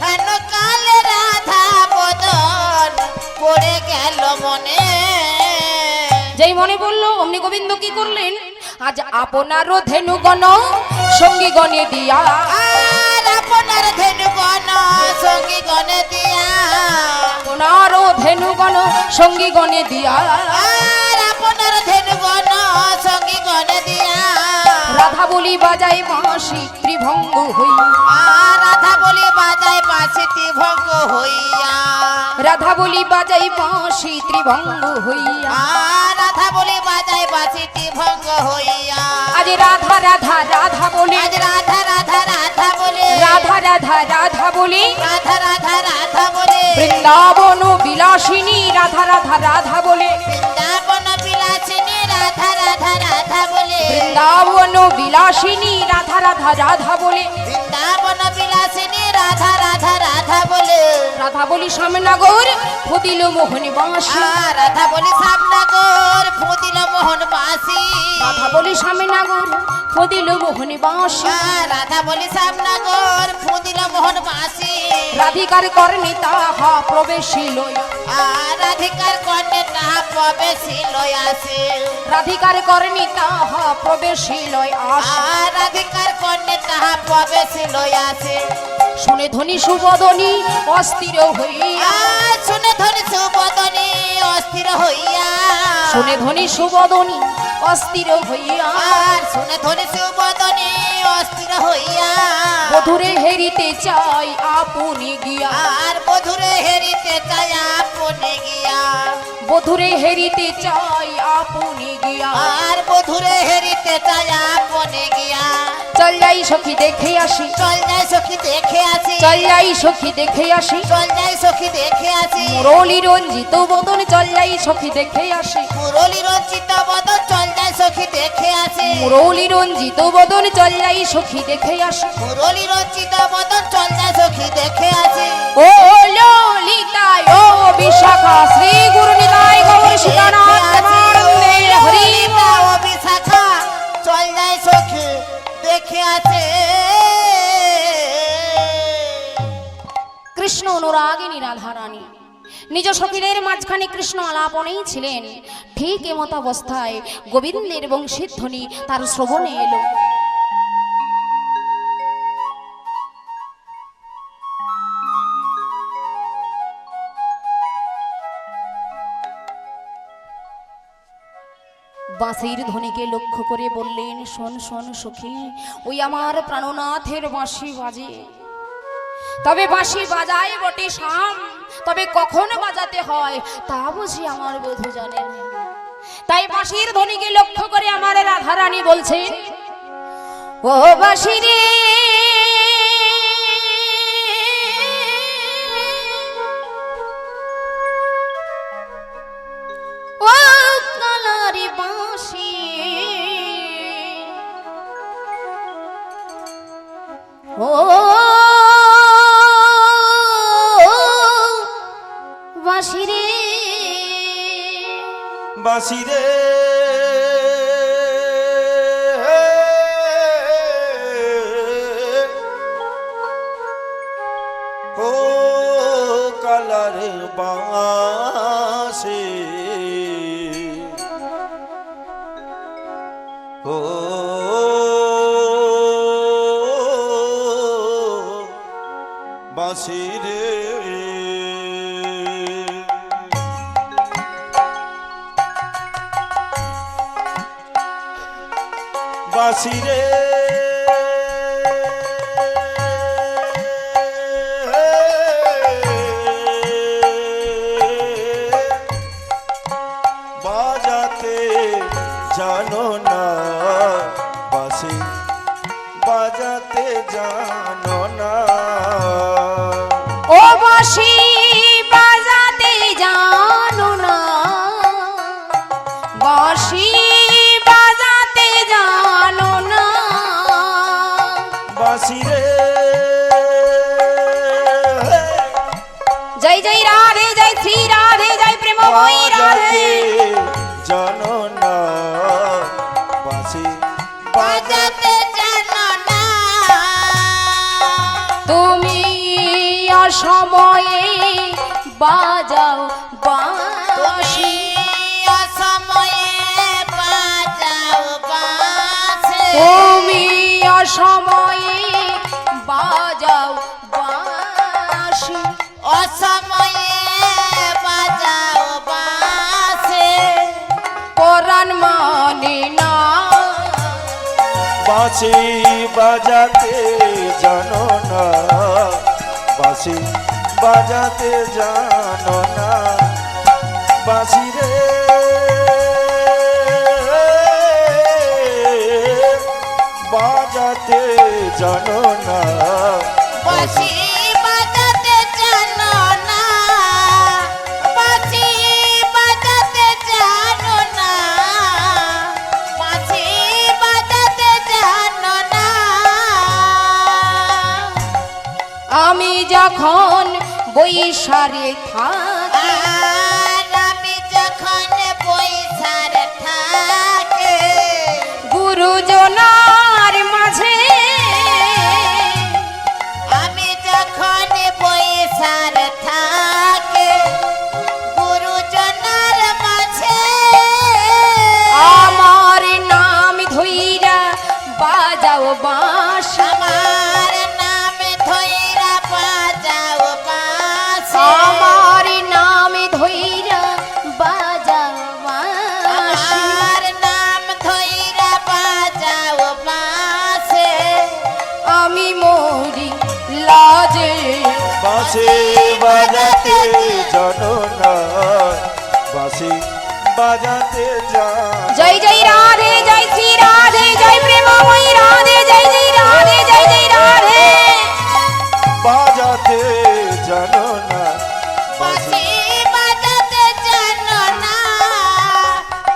হেন কালে রাধা বদন পড়ে গেল মনে। যেই মনে বললো অমনি গোবিন্দ কি করলেন? আজ আপনারও ধেনুগণ সঙ্গী গণে দিয়া, আর আপনার ধেনুগণ সঙ্গী গণে দিয়া, আপনারও ধেনুগণ সঙ্গী গণে দিয়া, আর আপনার ধেনুগণ সঙ্গী গণে দিয়া, রাধা বলি বাজাই বাঁশি ত্রিভঙ্গ হইয়া, আর রাধা বলি বাজায় বাঁশিটি ভঙ্গ হইয়া, রাধা বলি বাজাই বাঁশি ত্রিভঙ্গ হইয়া, আর রাধা বলি বাজায় বাঁশিটি ভঙ্গ হইয়া। আজ রাধা রাধা রাধা বলে, আজ রাধা রাধা রাধা বলে, রাধা রাধা রাধা বলে, রাধা রাধা রাধা বলে, বৃন্দাবন বিলাসিনী রাধা রাধা রাধা বলে, বৃন্দাবন বিলাসিনী রাধা রাধা রাধা বলে, বৃন্দাবন বিলাসিনী রাধা রাধা রাধা বলে, বৃন্দাবন বিলাসিনী রাধা রাধা রাধা বলে, রাধা বলি শ্যামনগর ফুদিল মোহন বাঁশি, আর রাধা বলি শ্যামনগর ফুদিল মোহন বাঁশি, রাধা বলি শ্যামনগর ফুদিল মোহন বাঁশি, আর রাধা বলি শ্যামনগর ফুদিল মোহন বাঁশি, রাধিকার কর্ণে তাহা প্রবেশিল, আর রাধিকার কর্ণে তাহা প্রবেশিল আসে, রাধিকার কর্ণে তাহা প্রবেশিল আসে, আর রাধিকার কর্ণে তাহা প্রবেশিল আসে। শুনে ধ্বনি সুবদনী অস্থির হইয়া, আর শুনে ধনি সুবদনী অস্থির হইয়া, শুনে ধ্বনি সুবদনী অস্থির হইয়া, আর শুনে ধনি সুবদনী অস্থির হইয়া, বধুরে হেরিতে চাই আপনি গিয়া, আর বধুরে হেরিতে চাই আপনি গিয়া, বধুরে হেরিতে চাই আপনি গিয়া, আর বধুরে হেরিতে চাই আপনি গিয়া। চল যাই সখী দেখে আসি, চল যাই সখী দেখে আসি, চল যাই সখী দেখে আসি, চল যাই সখী দেখে আসি, মুরলী রঞ্জিত বদন চল যাই সখী দেখে আসি, মুরলী রঞ্জিত বদন চল যাই সখী দেখে আসি, মুরলী রঞ্জিত বদন চল যাই সখী দেখে আসি, মুরলী রঞ্জিত বদন চল যাই সখী দেখে আসি। ও ললিতায় ও বিশাখা শ্রী গুরু নিতাই গৌর সীতানাথ প্রেমানন্দে হরি ললিতা ও বিশাখা চল যাই সখী দেখে আছে। অনুরাগিনী রাধারানী নিজ সখীদের মাঝখানে কৃষ্ণ আলাপনেই ছিলেন। ঠিক এমত অবস্থায় গোবিন্দের বংশীর ধ্বনি তার শ্রবণে এলো। বাঁশির ধ্বনিকে লক্ষ্য করে বললেন, শোন শোন সখী, ওই আমার প্রাণনাথের বাঁশি বাজে। তবে বাঁশি বাজায় বটে শাম, তবে কখন বাজাতে হয় তা বুঝি আমার বধূ জানেন। তাই বাঁশির ধ্বনিকে লক্ষ্য করে আমার রাধারানী বলছেন, ও বাঁশি রে ও কালারি বাঁশি, ও বাঁশি রে বাঁশি রে ও কালার বাঁশি, ও বাঁশি রে বাঁশি রে বাজাতে জানো না, বাঁশি বাজাতে জানো না, ও বাঁশি বাজাতে জানো না, বাঁশি বাজাতে জানো না, বাঁশি রে জয় জয় রাধে, জয় শ্রী রাধে, জয় প্রেমময়ী রাধে। জানো না, বাঁশি বাজাতে জানো না, তুমি অসময়ে বাজাও বাঁশি, অসময়ে বাজাও বাঁশি, তুমি অসময়ে বাজাও বাঁশি, অসময়ে বাজাও বাঁশি, পরাণ মানে না, বাঁশি বাজাতে জানো না, বাঁশি বাজাতে জানো না, বাঁশি রে বাজাতে জানো না, বাঁশি বাজাতে জানো না, বাঁশি বাজাতে জানো না, বাঁশি বাজাতে জানো না, আমি যখন বৈশারে থাকি, আর আমি যখন বৈশার থাকে, গুরুজনার মাঝে আমি যখন বৈশার থাকে, গুরুজনার মাঝে আমার নাম ধইরা বাজাও বাঁশি, আমার নাম ধইরা বাজাও বাঁশি, আমার নাম ধইরা বাজাও বাঁশি, আমার নাম ধইরা বাজাও বাঁশি, আমি মরি লাজে, বাঁশি বাজাতে জানো না, বাঁশি বাজাতে জানো জয় জয় রাধে, জয় শ্রী রাধে, জয় প্রেমময়ী রাধে, জয় জয় রাধে, জয় জয় রাধে। বাজাতে জানো না, বাঁশি বাজাতে জানো না,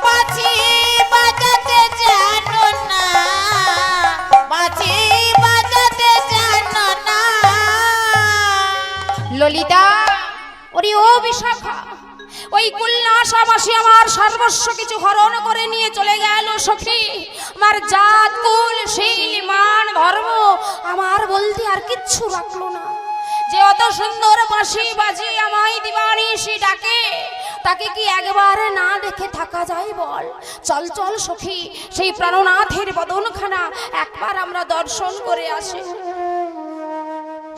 বাঁশি বাজাতে জানো না, বাঁশি বাজাতে জানো না, ললিতা, ওরে ও বিশাখা, ওই কুলনাশাবাসী আমার সর্বস্ব কিছু হরণ করে নিয়ে চলে গেল সখী। আমার জাত কুল শিল মান ধর্ম আমার বলতে আর কিচ্ছু রাখলো না। যে অত সুন্দর বাঁশি বাজিয়ে আমায় দিবানিশি ডাকে, তাকে কি একবার না দেখে থাকা যায় বল? চল চল সখী, সেই প্রাণনাথের বদনখানা একবার আমরা দর্শন করে আসি।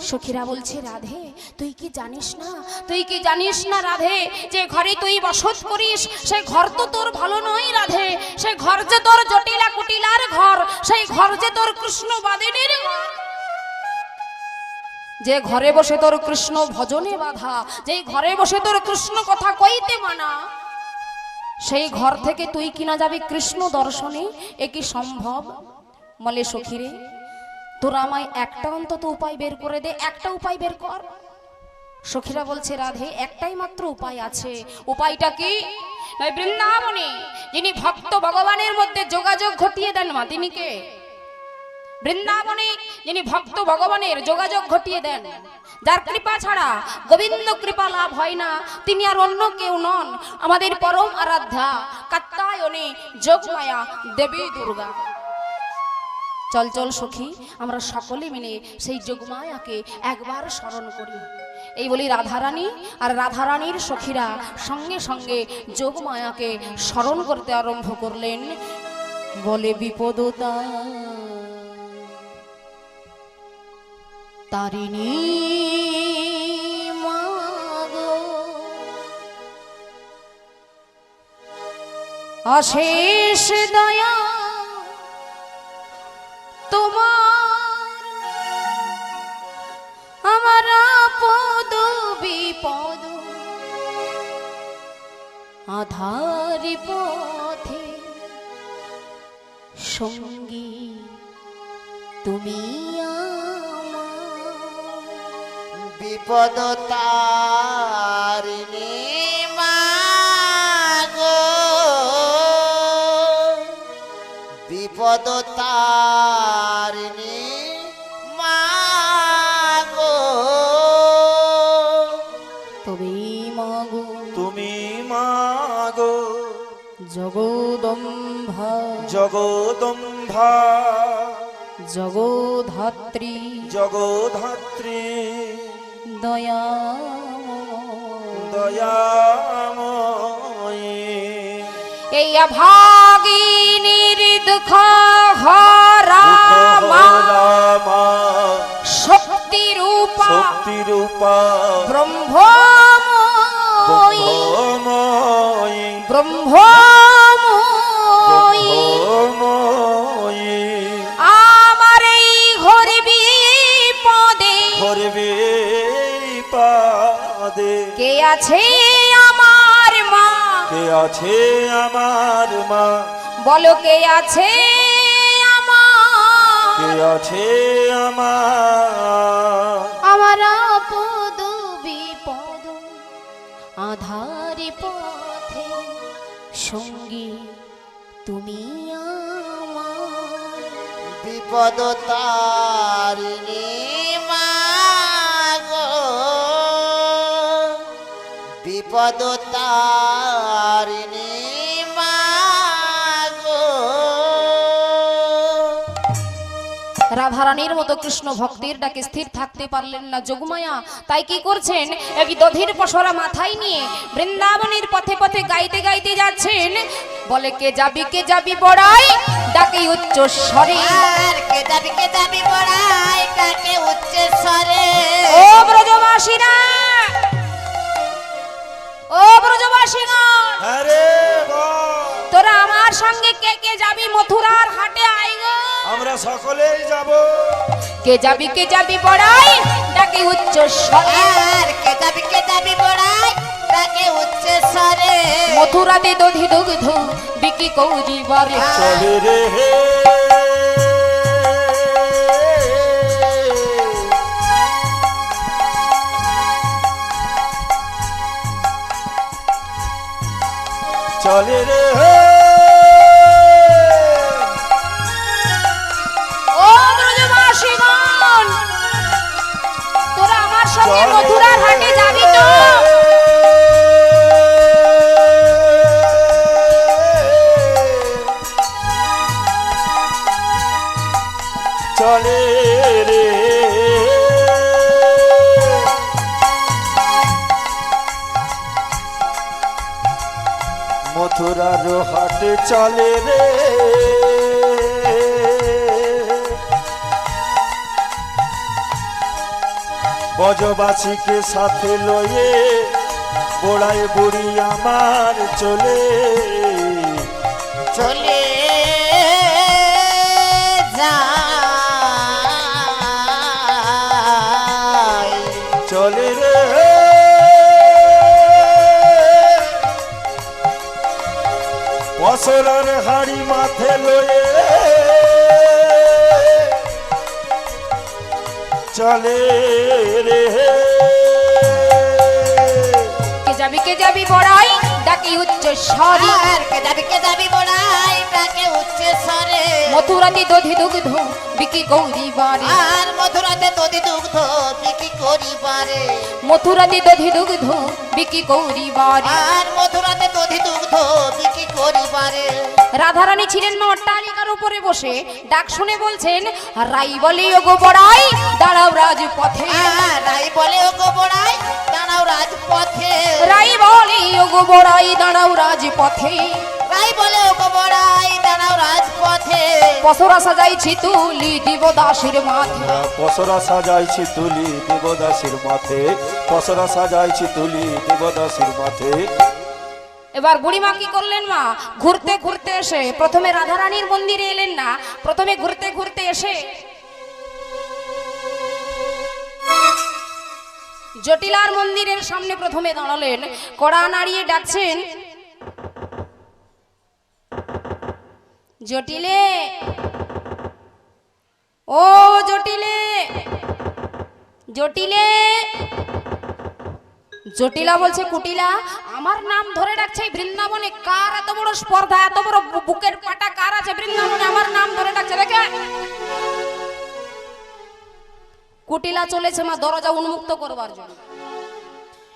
সখীরা বলছে, রাধে তুই কি জানিস না, তুই কি জানিস না রাধে, যে ঘরে তুই বসত করিস সেই ঘর তো তোর ভালো নয় রাধে, সেই ঘর যে তোর জটিলা কুটিলার ঘর, সেই ঘর যে তোর কৃষ্ণ বাদিনীর ঘর, যে ঘরে বসে তোর কৃষ্ণ ভজনে বাধা, যে ঘরে বসে তোর কৃষ্ণ কথা কইতে মানা, সেই ঘর থেকে তুই কিনা যাবি কৃষ্ণ দর্শনে, এ কি সম্ভব? বলে সখীরে, তোরা আমায় একটা অন্তত উপায় বের করে দে, একটা উপায় বের কর। সখীরা বলছে, রাধে একটাই মাত্র উপায় আছে। উপায়টা কি? নয় বৃন্দাবনে যিনি ভক্ত ভগবানের মধ্যে যোগাযোগ ঘটিয়ে দেন মা, তিনি কে? বৃন্দাবনে যিনি ভক্ত ভগবানের যোগাযোগ ঘটিয়ে দেন, যার কৃপা ছাড়া গোবিন্দ কৃপা লাভ হয় না, তিনি আর অন্য কেউ নন, আমাদের পরম আরাধ্যা কাত্যায়নী যোগমায়া দেবী দুর্গা। চল চল সখী, আমরা সকলে মিলে সেই যোগমায়াকে একবার স্মরণ করি। এই বলি রাধারানী আর রাধারানীর সখীরা সঙ্গে সঙ্গে যোগমায়াকে স্মরণ করতে আরম্ভ করলেন। বলে বিপদতা তারিণী মাগো, অশেষ দয়া তোমার, আমার পদ বিপদ আধার পথে সঙ্গী তুমি বিপদ তারিণী মাগো, বিপদ তারিণী মাগো, তুমি মাগো, তুমি মাগো জগদম্বা জগদম্বা জগধাত্রী জগধাত্রী দয়া দয়াময়ী। এই অভাগিনীর দুঃখ হরা মা, শক্তি রূপা শক্তি রূপা ব্রহ্মময়ী ব্রহ্মময়ী ব্রহ্মময়ী, ব্রহ্মময়ী। আমার এই ঘোর বিপদে ধরবে পাদে কে আছে আমার মা? কে আছে আমার মা? বলো কে আছে আমার? কে আছে আমার? আমার পদ বিপদ আধার পথে সঙ্গী তুমি আমার। বিপদ তারিণী মাগো, বিপদ তারিণী মাগো। রাধারানীর মতো কৃষ্ণ ভক্তির ডাকে স্থির থাকতে পারলেন না যোগমায়া, তাই কি করছেন, এক দধির পসরা মাথায় নিয়ে বৃন্দাবনের পথে পথে গাইতে গাইতে যাচ্ছেন। বলে কে যাবি বড়াই, ডাকে উচ্চ স্বরে, আর কে যাবি বড়াই, ডাকে উচ্চ স্বরে। ও ব্রজবাসীরা, ও ব্রজবাসীরা, আরে বল, তোরা আমার সঙ্গে কে কে যাবি মথুরার হাটে আই গো। আমরা সকলেই যাব। কে যাবি বড়াই, ডাকে উচ্চ স্বরে, আর কে যাবি বড়াই, ডাকে উচ্চ স্বরে। মথুরাতে দধি দুগ্ধ বিকি কৌজি বারে। চলে রে হে চলে রে হে। ও ব্রজবাসীগণ, তোরা আমার সঙ্গে চলে মথুরার হাটে যাবি তো? চলে রে মথুরার হাটে চলে রে বজবাসীকে সাথে লয়ে বোড়ায় বুড়ি আমার চলে চলে যায় চলে রে বছরের হাড়ি মাথে লয়ে চলে রে কে যাবি বড়াই ডাকি উচ্চ স্বরে আর কে যাবি বড়াই ডাকে উচ্চ স্বরে মথুরাতে দধি দুগ্ধ বিকি গৌরী বারে আর মধুরাতে দধি দুগ্ধ বিক্রি করিবারে মথুরাতে দধি দুগ্ধ বিকি গৌরী বারে আর মধুরাতে দধি দুগ্ধ বিক্রি করিবারে রাধারানী ছিলেন মা অট্টালিকার উপরে বসে ডাক শুনে বলছেন রাই বলে ওগো বড়াই দাঁড়াও রাজপথে রাই বলে ওগো বড়াই দাঁড়াও রাজপথে রাই বলে ওগো বড়াই দাঁড়াও রাজপথে রাই বলে ওগো বড়াই দাঁড়াও রাজপথে পসরা সাজাইছি তুলি দেবদাসের মাথে পসরা সাজাইছি তুলি দেবদাসীর মাথে পসরা সাজাইছি তুলি দেবদাসীর মাথে এবার বুড়িমা কি করলেন মা ঘুরতে ঘুরতে এসে প্রথমে রাধারানীর মন্দিরে এলেন না প্রথমে ঘুরতে ঘুরতে এসে জটিলার মন্দিরের সামনে প্রথমে দাঁড়ালেন কড়া নাড়িয়ে ডাকছেন জটিলে ও জটিলে জটিলে জটিলা বলছে কুটিলা আমার নাম ধরে ডাকছে বৃন্দাবনে কার এত বড় স্পর্ধা এত বড় বুকের পাটা কার আছে বৃন্দাবনে আমার নাম ধরে ডাকছে দেখে কুটিলা চলেছে মা দরজা উন্মুক্ত করবার জন্য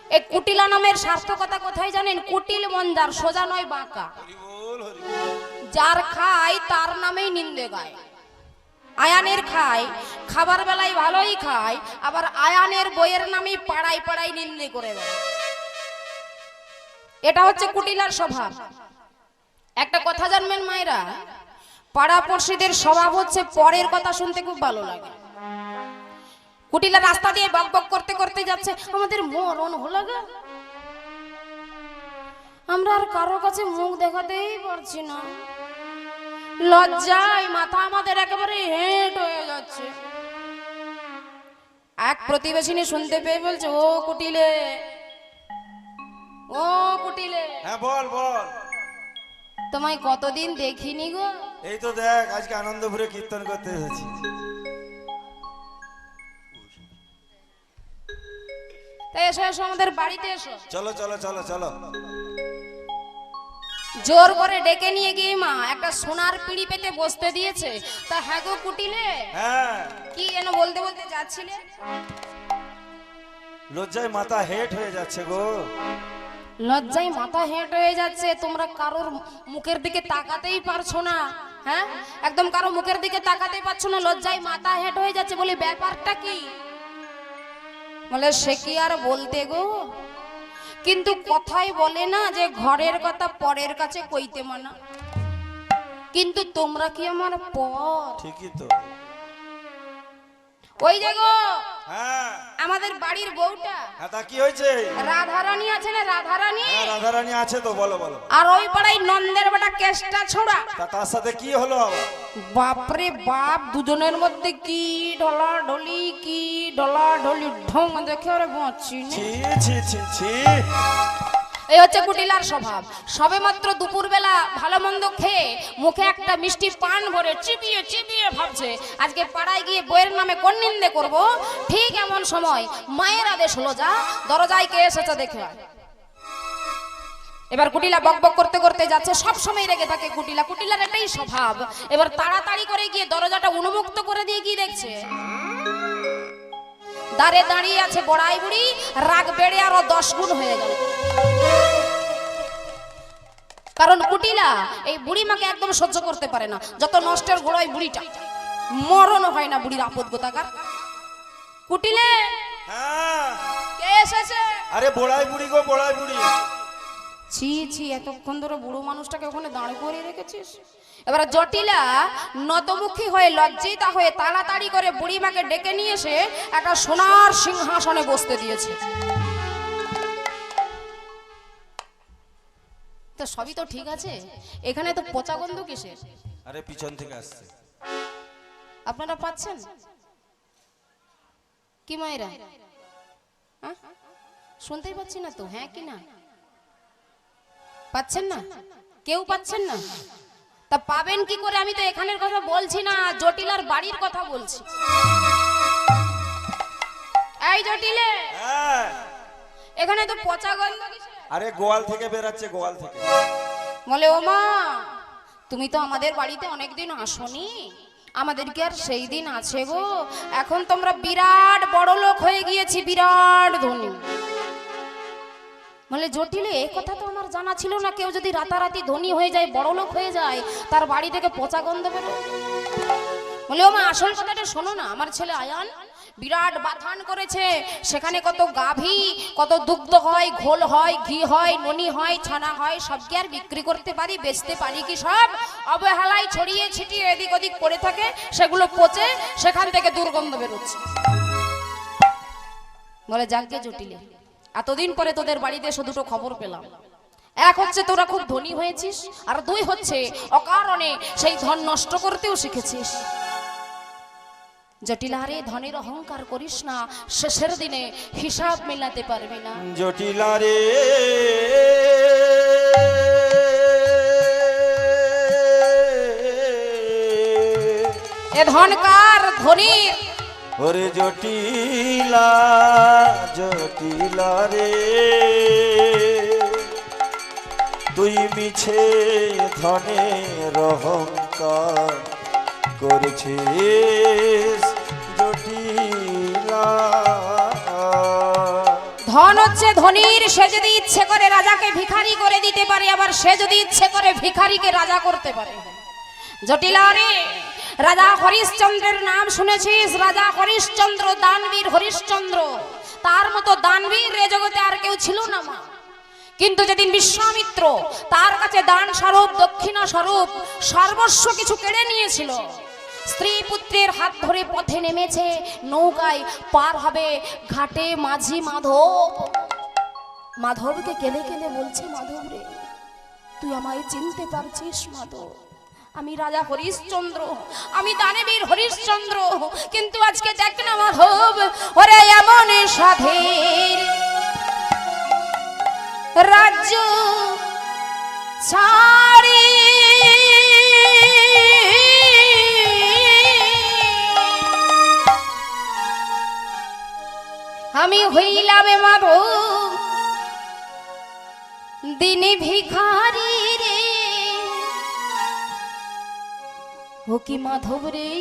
এই কুটিলা নামের সার্থকতা কোথায় জানেন কুটিল মন যার সোজা নয় বাঁকা যার খায় তার নামেই নিন্দে গায় আয়ানের খায় খাবার বেলায় ভালোই খায় আবার আয়ানের বইয়ের নামেই পাড়ায় পাড়ায় নিন্দে করে দেয় এটা হচ্ছে কুটিলার স্বভাব একটা কথা জানবেন মায়েরা পাড়া পড়শিদের স্বভাব হচ্ছে পরের কথা শুনতে খুব ভালো লাগে কুটিলা রাস্তা দিয়ে বকবক করতে করতে যাচ্ছে আমাদের মরণ হলো গো আমরা আর কারো কাছে মুখ দেখাতেই পারছি না লজ্জায় মাথা আমাদের একেবারে হেঁট হয়ে যাচ্ছে এক প্রতিবেশিনী শুনতে পেয়ে বলছে ও কুটিলে ও কুটিলে হ্যাঁ বল বল তোমায় কতদিন দেখিনি গো এই তো দেখ আজকে আনন্দপুরে কীর্তন করতে এসেছি তাই এসো এসো আমাদের বাড়িতে এসো চলো চলো চলো চলো জোর করে ডেকে নিয়ে গিয়ে মা একটা সোনার পিঁড়ি পেতে বসতে দিয়েছে তা হ্যাঁ গো কুটিলে হ্যাঁ কি যেন বলতে বলতে যাচ্ছিলে লজ্জায় মাথা হেট হয়ে যাচ্ছে গো লজ্জায় মাথা হেঁট হয়ে যাচ্ছে তোমরা কারোর মুখের দিকে তাকাতেই পারছো না হ্যাঁ একদম কারো মুখের দিকে তাকাতেই পারছো না লজ্জায় মাথা হেঁট হয়ে যাচ্ছে বলি ব্যাপারটা কি বলে সে কি আর বলতে গো কিন্তু কথাই বলে না যে ঘরের কথা পরের কাছে কইতে মানা কিন্তু তোমরা কি আমার পর ঠিকই তো ওই যে গো হ্যাঁ আমাদের বাড়ির বউটা হ্যাঁ তা কি হয়েছে রাধারানী আছে না রাধারানী হ্যাঁ রাধারানী আছে তো বলো বলো আর ওই পাড়ায় নন্দের বেটা কেষ্টা ছোড়া তা তার সাথে কি হলো আবার বাপরে বাপ দুজনের মধ্যে কি ঢলাঢলি কি ঢলাঢলি ঢং দেখে ওরে বাঁচি না। ছি ছি ছি ছি এই হচ্ছে কুটিলার স্বভাব সবে মাত্র দুপুর বেলা ভালো মন্দ খেয়ে মুখে একটা মিষ্টি পান ভরে চিবিয়ে চিবিয়ে ভাবছে আজকে পাড়ায় গিয়ে বইয়ের নামে কোন নিন্দে করব ঠিক এমন সময় মায়ের আদেশ হলো যা দরজায় কে এসেছে দেখে আয়। এবার কুটিলা বকবক করতে করতে যাচ্ছে সব সময় রেগে থাকে কুটিলা কুটিলার এটাই স্বভাব এবার তাড়াতাড়ি করে গিয়ে দরজাটা উন্মুক্ত করে দিয়ে কি দেখছে দাঁড়ে দাঁড়িয়ে আছে বড়াই বুড়ি রাগ বেড়ে আরো 10 গুণ হয়ে গেল কারণ কুটিলা এই বুড়ি মাকে একদম সহ্য করতে পারে না যত নষ্টের ঘোড়ায় বুড়িটা মরণ হয় না বুড়ির আপদ গোতাকার কুটিলে হ্যাঁ কে এসেছে আরে বড়াই বুড়ি গো বড়াই বুড়ি ছি ছি, এতক্ষণ ধরে বুড়ো মানুষটাকে ওখানে দাঁড় করিয়ে রেখেছিস। এবার জটিলা নতমুখী হয়ে লজ্জিতা হয়ে তাড়াতাড়ি করে বুড়িমাকে ডেকে নিয়ে এসে একটা সোনার সিংহাসনে বসতে দিয়েছে। তো সবই তো ঠিক আছে, এখানে তো পচা গন্ধ কিসের? আরে পিছন থেকে আসছে। আপনারা পাচ্ছেন কি মায়েরা? হ্যাঁ? শুনতেই পাচ্ছি না তো, হ্যাঁ কি না? পাচ্ছেন না? কেউ পাচ্ছেন না? তা পাবেন কি করে? আমি তো এখানের কথা বলছি না, জটিলার বাড়ির কথা বলছি। এই জটিলে, হ্যাঁ, এখানে তো পচা গন্ধ কিসের? আরে গোয়াল থেকে বেরাচ্ছে, গোয়াল থেকে। বলে ও মা, তুমি তো আমাদের বাড়িতে অনেকদিন আসোনি, আমাদের কি আর সেই দিন আছে গো? এখন তোমরা বিরাট বড় লোক হয়ে গিয়েছি, বিরাট ধনী। বলে জটিলে, এই কথা তো আমার জানা ছিল না, কেউ যদি রাতারাতি ধনী হয়ে যায়, বড় লোক হয়ে যায়, তার বাড়ি থেকে পচা গন্ধ বেরোয়। বলে ও মা, আসল কথাটা শোনো না, আমার ছেলে আয়ান বিরাট বাথান করেছে, সেখানে কত গাভী, কত দুগ্ধ হয়, ঘোল হয়, ঘি হয়, ননি হয়, ছানা হয়, সব কি আর বিক্রি করতে পারি, বেচতে পারি কি? সব অবহেলায় ছড়িয়ে ছিটিয়ে এদিক ওদিক পড়ে থাকে, সেগুলো পচে সেখান থেকে দুর্গন্ধ বেরোচ্ছে। বলে যাকে জটিলে, এতদিন পরে তোদের বাড়িতে এসে দুটো খবর পেলাম। এক হচ্ছে তোরা খুব ধনী হয়েছিস, আর দুই হচ্ছে অকারণে সেই ধন নষ্ট করতেও শিখেছিস। জটিলারে, ধনের অহংকার করিস না, শেষের দিনে হিসাব মেলাতে পারবি না। জটিলা রে, এ ধন কার? ধনীর। ওরে জটিলা, জটিলা রে, তুই মিছে ধনের অহংকার করেছিস জটিলা। ধন হচ্ছে ধনীর, সে যদি ইচ্ছে করে রাজাকে ভিখারি করে দিতে পারে, আবার সে যদি ইচ্ছে করে ভিখারিকে রাজা করতে পারে। জটিলা রে, রাজা হরিশ্চন্দ্রের নাম শুনেছিস? রাজা হরিশ্চন্দ্র, দানবীর হরিশ্চন্দ্র, তার মতো দানবীর এ জগতে আর কেউ ছিল না মা। কিন্তু যেদিন বিশ্বামিত্র তার কাছে দান স্বরূপ, দক্ষিণা স্বরূপ সর্বস্ব কিছু কেড়ে নিয়েছিল, স্ত্রী পুত্রের হাত ধরে পথে নেমেছে, নৌকায় পার হবে, ঘাটে মাঝি মাধব মাধবকে কেঁদে কেঁদে বলছে, মাধব রে, তুই আমায় চিনতে পারছিস মাধব? আমি রাজা হরিশ্চন্দ্র, আমি দানবীর হরিশ্চন্দ্র, কিন্তু আজকে দেখ না মাধব, ওরে এমন সাধের রাজ্য ছাড়ি আমি হইলাম মাধব দিনে ভিখারি রে। ও কি মাধব রে,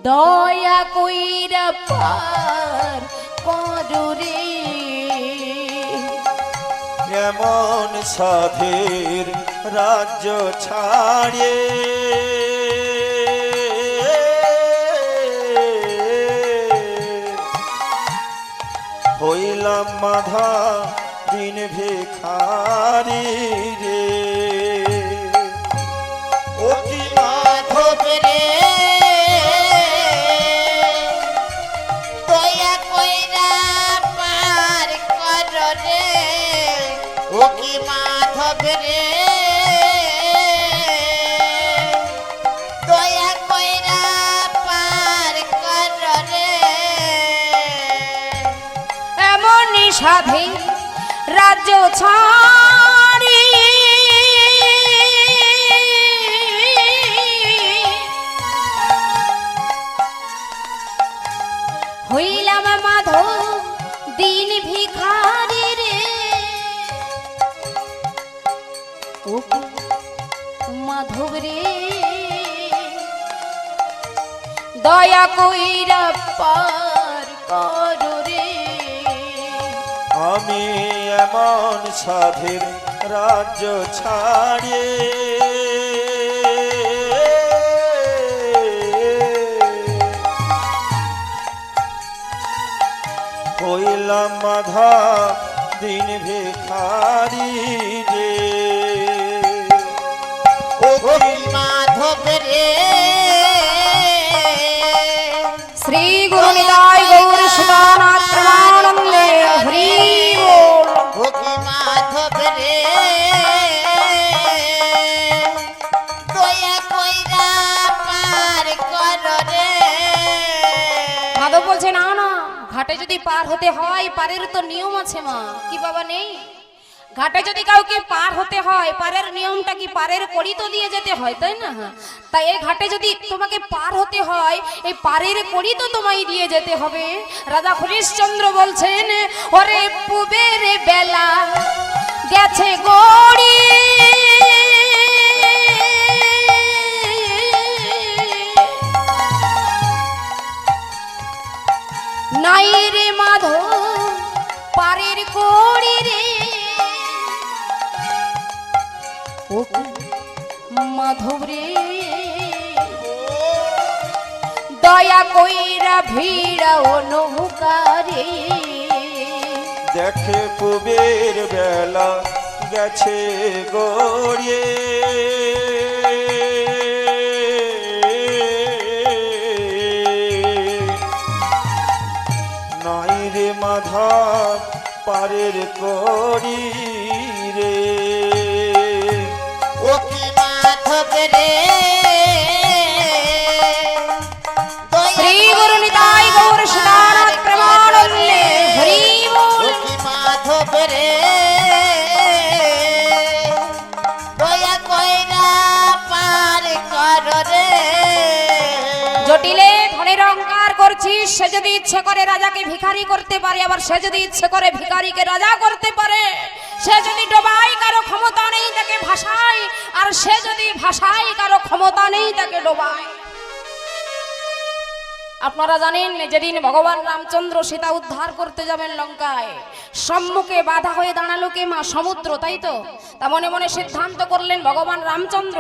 দয়া কইরা পার করো রে। এমন সাধের রাজ্য ছাড়িয়ে হইলাম মাধা দিন ভিখারি রে। ও কি মাধব রে, দয়া কইরা পার কর রে। ও কি মাধব রে, দয়া কইরা পার কর রে। এমনই সাধে রাজ্য ছাড়ি হইলাম মাধব দিন ভিখারি রে। ও মাধব রে, দয়া কইরা পার করো রে। আমি এমন সাধের রাজ্য ছাড়িয়ে হইলাম মাধা দিন ভিখারি রে। ও কি মাধব রে, শ্রী গুরু নিতাই গৌর সুদানাথ প্রেমানন্দে হরি বল। ও কি মাধব রে, দয়া কইরা পার কর রে। মাধব বলছে না না, ঘাটে যদি পার হতে হয় পারের তো নিয়ম আছে মা। কি বাবা নেই? ঘাটে যদি কাউকে পার হতে হয় পারের নিয়মটা কি, পারের কড়ি তো দিয়ে যেতে হয় তাই না? তাই এই ঘাটে যদি তোমাকে পার হতে হয় এই পারের কড়ি তো তোমায় দিয়ে যেতে হবে। রাজা হরিশ্চন্দ্র বলছেন ওরে পুবের বেলা গেছে গড়ি, নাই রে মাধব পারের কড়ি রে। ও মাধব রে, দয়া কইরা ভিড়াও নৌকারে। দেখে পুবের বেলা গেছে গড়িয়ে, নাই রে মাধব পারের কড়ি রে। ও কি মাধব রে, শ্রী গুরু নিতাই গৌর সুদানাথ প্রেমানন্দে হরি বল। ও কি মাধব রে, দয়া কইরা পার কর রে। জটিলে ধনের অহংকার করছিস, সে যদি ইচ্ছে করে রাজাকে ভিখারি করতে পারে, আবার সে যদি ইচ্ছে করে ভিখারিকে রাজা করতে পারে। সে যদি ডোবায় কারো ক্ষমতা নেই তাকে ভাসায়, আর সে যদি ভাসায় কারো ক্ষমতা নেই তাকে ডোবায়। আপনারা জানেন যেদিন ভগবান রামচন্দ্র সীতা উদ্ধার করতে যাবেন লঙ্কায়, সম্মুখে বাধা হয়ে দাঁড়ালো কে মা? সমুদ্র, তাই তো? তা মনে মনে সিদ্ধান্ত করলেন ভগবান রামচন্দ্র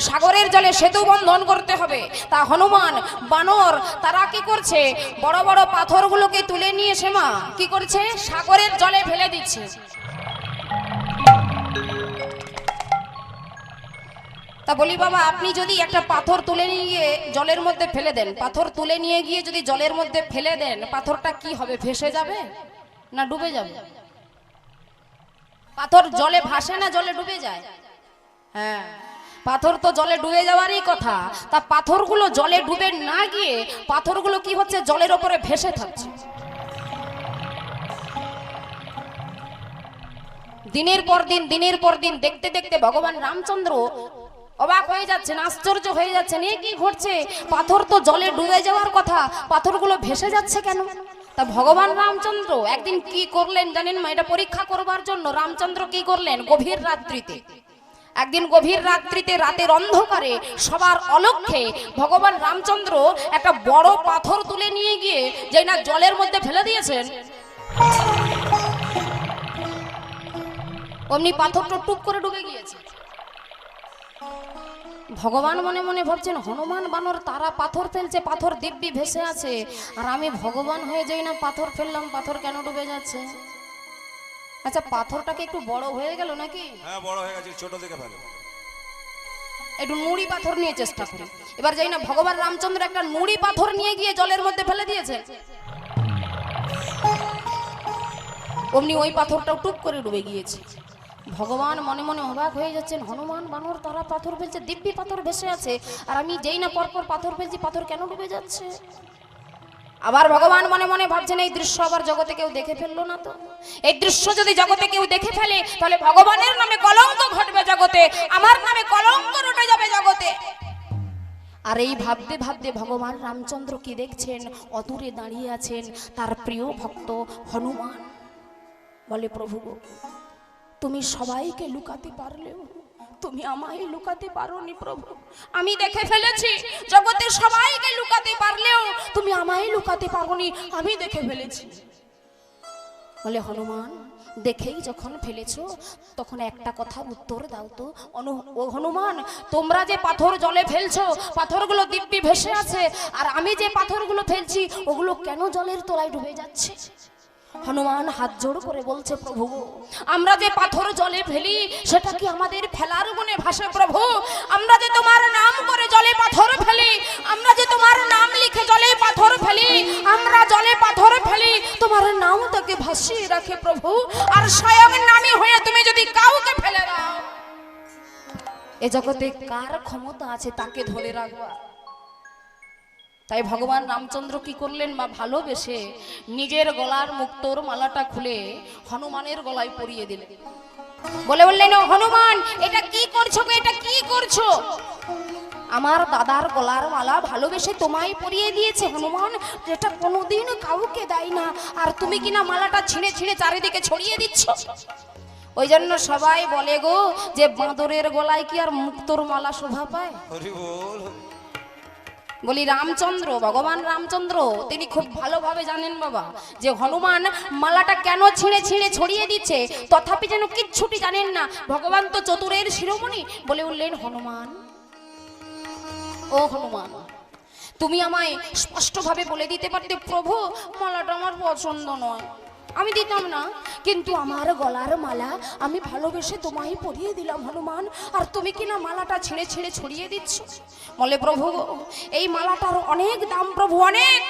সাগরের জলে সেতু বন্ধন করতে হবে। তা হনুমান বানর তারা কি করছে? বড় বড় পাথরগুলোকে তুলে নিয়ে এসে মা কি করছে? সাগরের জলে ফেলে দিচ্ছে। তা বলি বাবা, আপনি যদি একটা পাথর তুলে নিয়ে গিয়ে জলের মধ্যে ফেলে দেন, পাথর তুলে নিয়ে গিয়ে যদি জলের মধ্যে ফেলে দেন, পাথরটা কি হবে? ভেসে যাবে না ডুবে যাবে? পাথর জলে ভাসে না জলে ডুবে যায়? হ্যাঁ, পাথর তো জলে ডুবে যাওয়ারই কথা। তা পাথরগুলো জলে ডুবে না গিয়ে পাথরগুলো কি হচ্ছে? জলের ওপরে ভেসে থাকছে। দিনের পর দিন দেখতে দেখতে ভগবান রামচন্দ্র অবাক হয়ে যাচ্ছেন, আশ্চর্য হয়ে যাচ্ছেন, এ কি ঘটছে? পাথর তো জলে ডুবে যাওয়ার কথা, পাথরগুলো ভেসে যাচ্ছে কেন? তা ভগবান রামচন্দ্র একদিন কি করলেন জানেন মা? এটা পরীক্ষা করবার জন্য রামচন্দ্র কি করলেন? গভীর রাত্রিতে, একদিন গভীর রাত্রিতে রাতের অন্ধকারে সবার অলক্ষ্যে ভগবান রামচন্দ্র একটা বড় পাথর তুলে নিয়ে গিয়ে যেই না জলের মধ্যে ফেলে দিয়েছেন, অমনি পাথরটা টুক করে ডুবে গিয়েছে। ভগবান মনে মনে ভাবছেন, হনুমান বানর তারা পাথর ফেলছে, পাথর দিব্যি ভেসে আছে, আর আমি ভগবান হয়ে যাই না পাথর ফেললাম, পাথর কেন ডুবে যাচ্ছে? আচ্ছা, পাথরটাকে একটু বড় হয়ে গেল নাকি? হ্যাঁ, বড় হয়ে গেছে, ছোট থেকে ফেলো। একটু নুড়ি পাথর নিয়ে চেষ্টা করি। এবার যাই না ভগবান রামচন্দ্র একটা নুড়ি পাথর নিয়ে গিয়ে জলের মধ্যে ফেলে দিয়েছে, অমনি ওই পাথরটাও টুক করে ডুবে গিয়েছে। ভগবান মনে মনে অবাক হয়ে যাচ্ছেন, হনুমান বানর তারা পাথর ফেলছে, দিব্যি পাথর ভেসে আছে, আর আমি যেই না পরপর পাথর ফেলছি, পাথর কেন ডুবে যাচ্ছে? আবার ভগবান মনে মনে ভাবছেন, এই দৃশ্য আবার জগতে কেউ দেখে ফেললো না তো? এই দৃশ্য যদি জগতে কেউ দেখে ফেলে তাহলে ভগবানের নামে কলঙ্ক ঘটবে জগতে, আমার নামে কলঙ্ক রটে যাবে জগতে। আর এই ভাবতে ভাবতে ভগবান রামচন্দ্র কি দেখছেন? অদূরে দাঁড়িয়ে আছেন তার প্রিয় ভক্ত হনুমান। বলে, প্রভু গো, তুমি সবাইকে লুকাতে পারলেও তুমি আমায় লুকাতে পারোনি প্রভু। আমি দেখে ফেলেছি জগতে সবাইকে লুকাতে পারলেও তুমি আমায় লুকাতে পারোনি, আমি দেখে ফেলেছি। বলে, হনুমান, দেখেই যখন ফেলেছো তখন একটা কথার উত্তর দাও তো। ও হনুমান, তোমরা যে পাথর জলে ফেলছো, পাথরগুলো দিব্যি ভেসে আছে, আর আমি যে পাথরগুলো ফেলছি ওগুলো কেন জলের তলায় ডুবে যাচ্ছে? হনুমান হাত জোড় করে বলছে, প্রভু আমরা যে পাথর জলে ফেলি সেটা কি আমাদের ফেলার গুণে ভাসে? প্রভু আমরা যে তোমার নাম করে জলে পাথর ফেলি, আমরা যে তোমার নাম লিখে জলে পাথর ফেলি, আমরা জলে পাথর ফেলি, তোমার নাম তাকে ভাসিয়ে রাখে প্রভু। আর স্বয়ং নামী হয়ে তুমি যদি কাউকে ফেলে দাও, এ জগতে কার ক্ষমতা আছে তাকে ধরে রাখবা? তাই ভগবান রামচন্দ্র কি করলেন? মা ভালোবেসে নিজের গলার মুক্তোর মালাটা খুলে হনুমানের গলায় পরিয়ে দিলেন। বলে বললেন, ও হনুমান, এটা কি করছো গো? এটা কি করছো? আমার দাদার গলার মালা ভালোবেসে তোমায় পরিয়ে দিয়েছে হনুমান, যেটা কোনোদিন কাউকে দেয় না, আর তুমি কিনা মালাটা ছিঁড়ে ছিঁড়ে চারিদিকে ছড়িয়ে দিচ্ছ। ওই জন্য সবাই বলে গো যে বাঁদরের গলায় কি আর মুক্তোর মালা শোভা পায়? হরি বল। বলি রামচন্দ্র, ভগবান রামচন্দ্র তিনি খুব ভালোভাবে জানেন বাবা যে হনুমান মালাটা কেন ছিঁড়ে ছিঁড়ে ছড়িয়ে দিচ্ছে, তথাপি যেন কিচ্ছুটি জানেন না। ভগবান তো চতুরের শিরোমণি। বলে উঠলেন, হনুমান, ও হনুমান, তুমি আমায় স্পষ্টভাবে বলে দিতে পারতে, প্রভু মালাটা আমার পছন্দ নয়, আমি দিতাম না, কিন্তু আমার গলার মালা আমি ভালোবেসে তোমায় পরিয়ে দিলাম হনুমান, আর তুমি কিনা মালাটা ছিঁড়ে ছিঁড়ে ছড়িয়ে দিচ্ছ। বলে, প্রভু এই মালাটার অনেক দাম প্রভু, অনেক।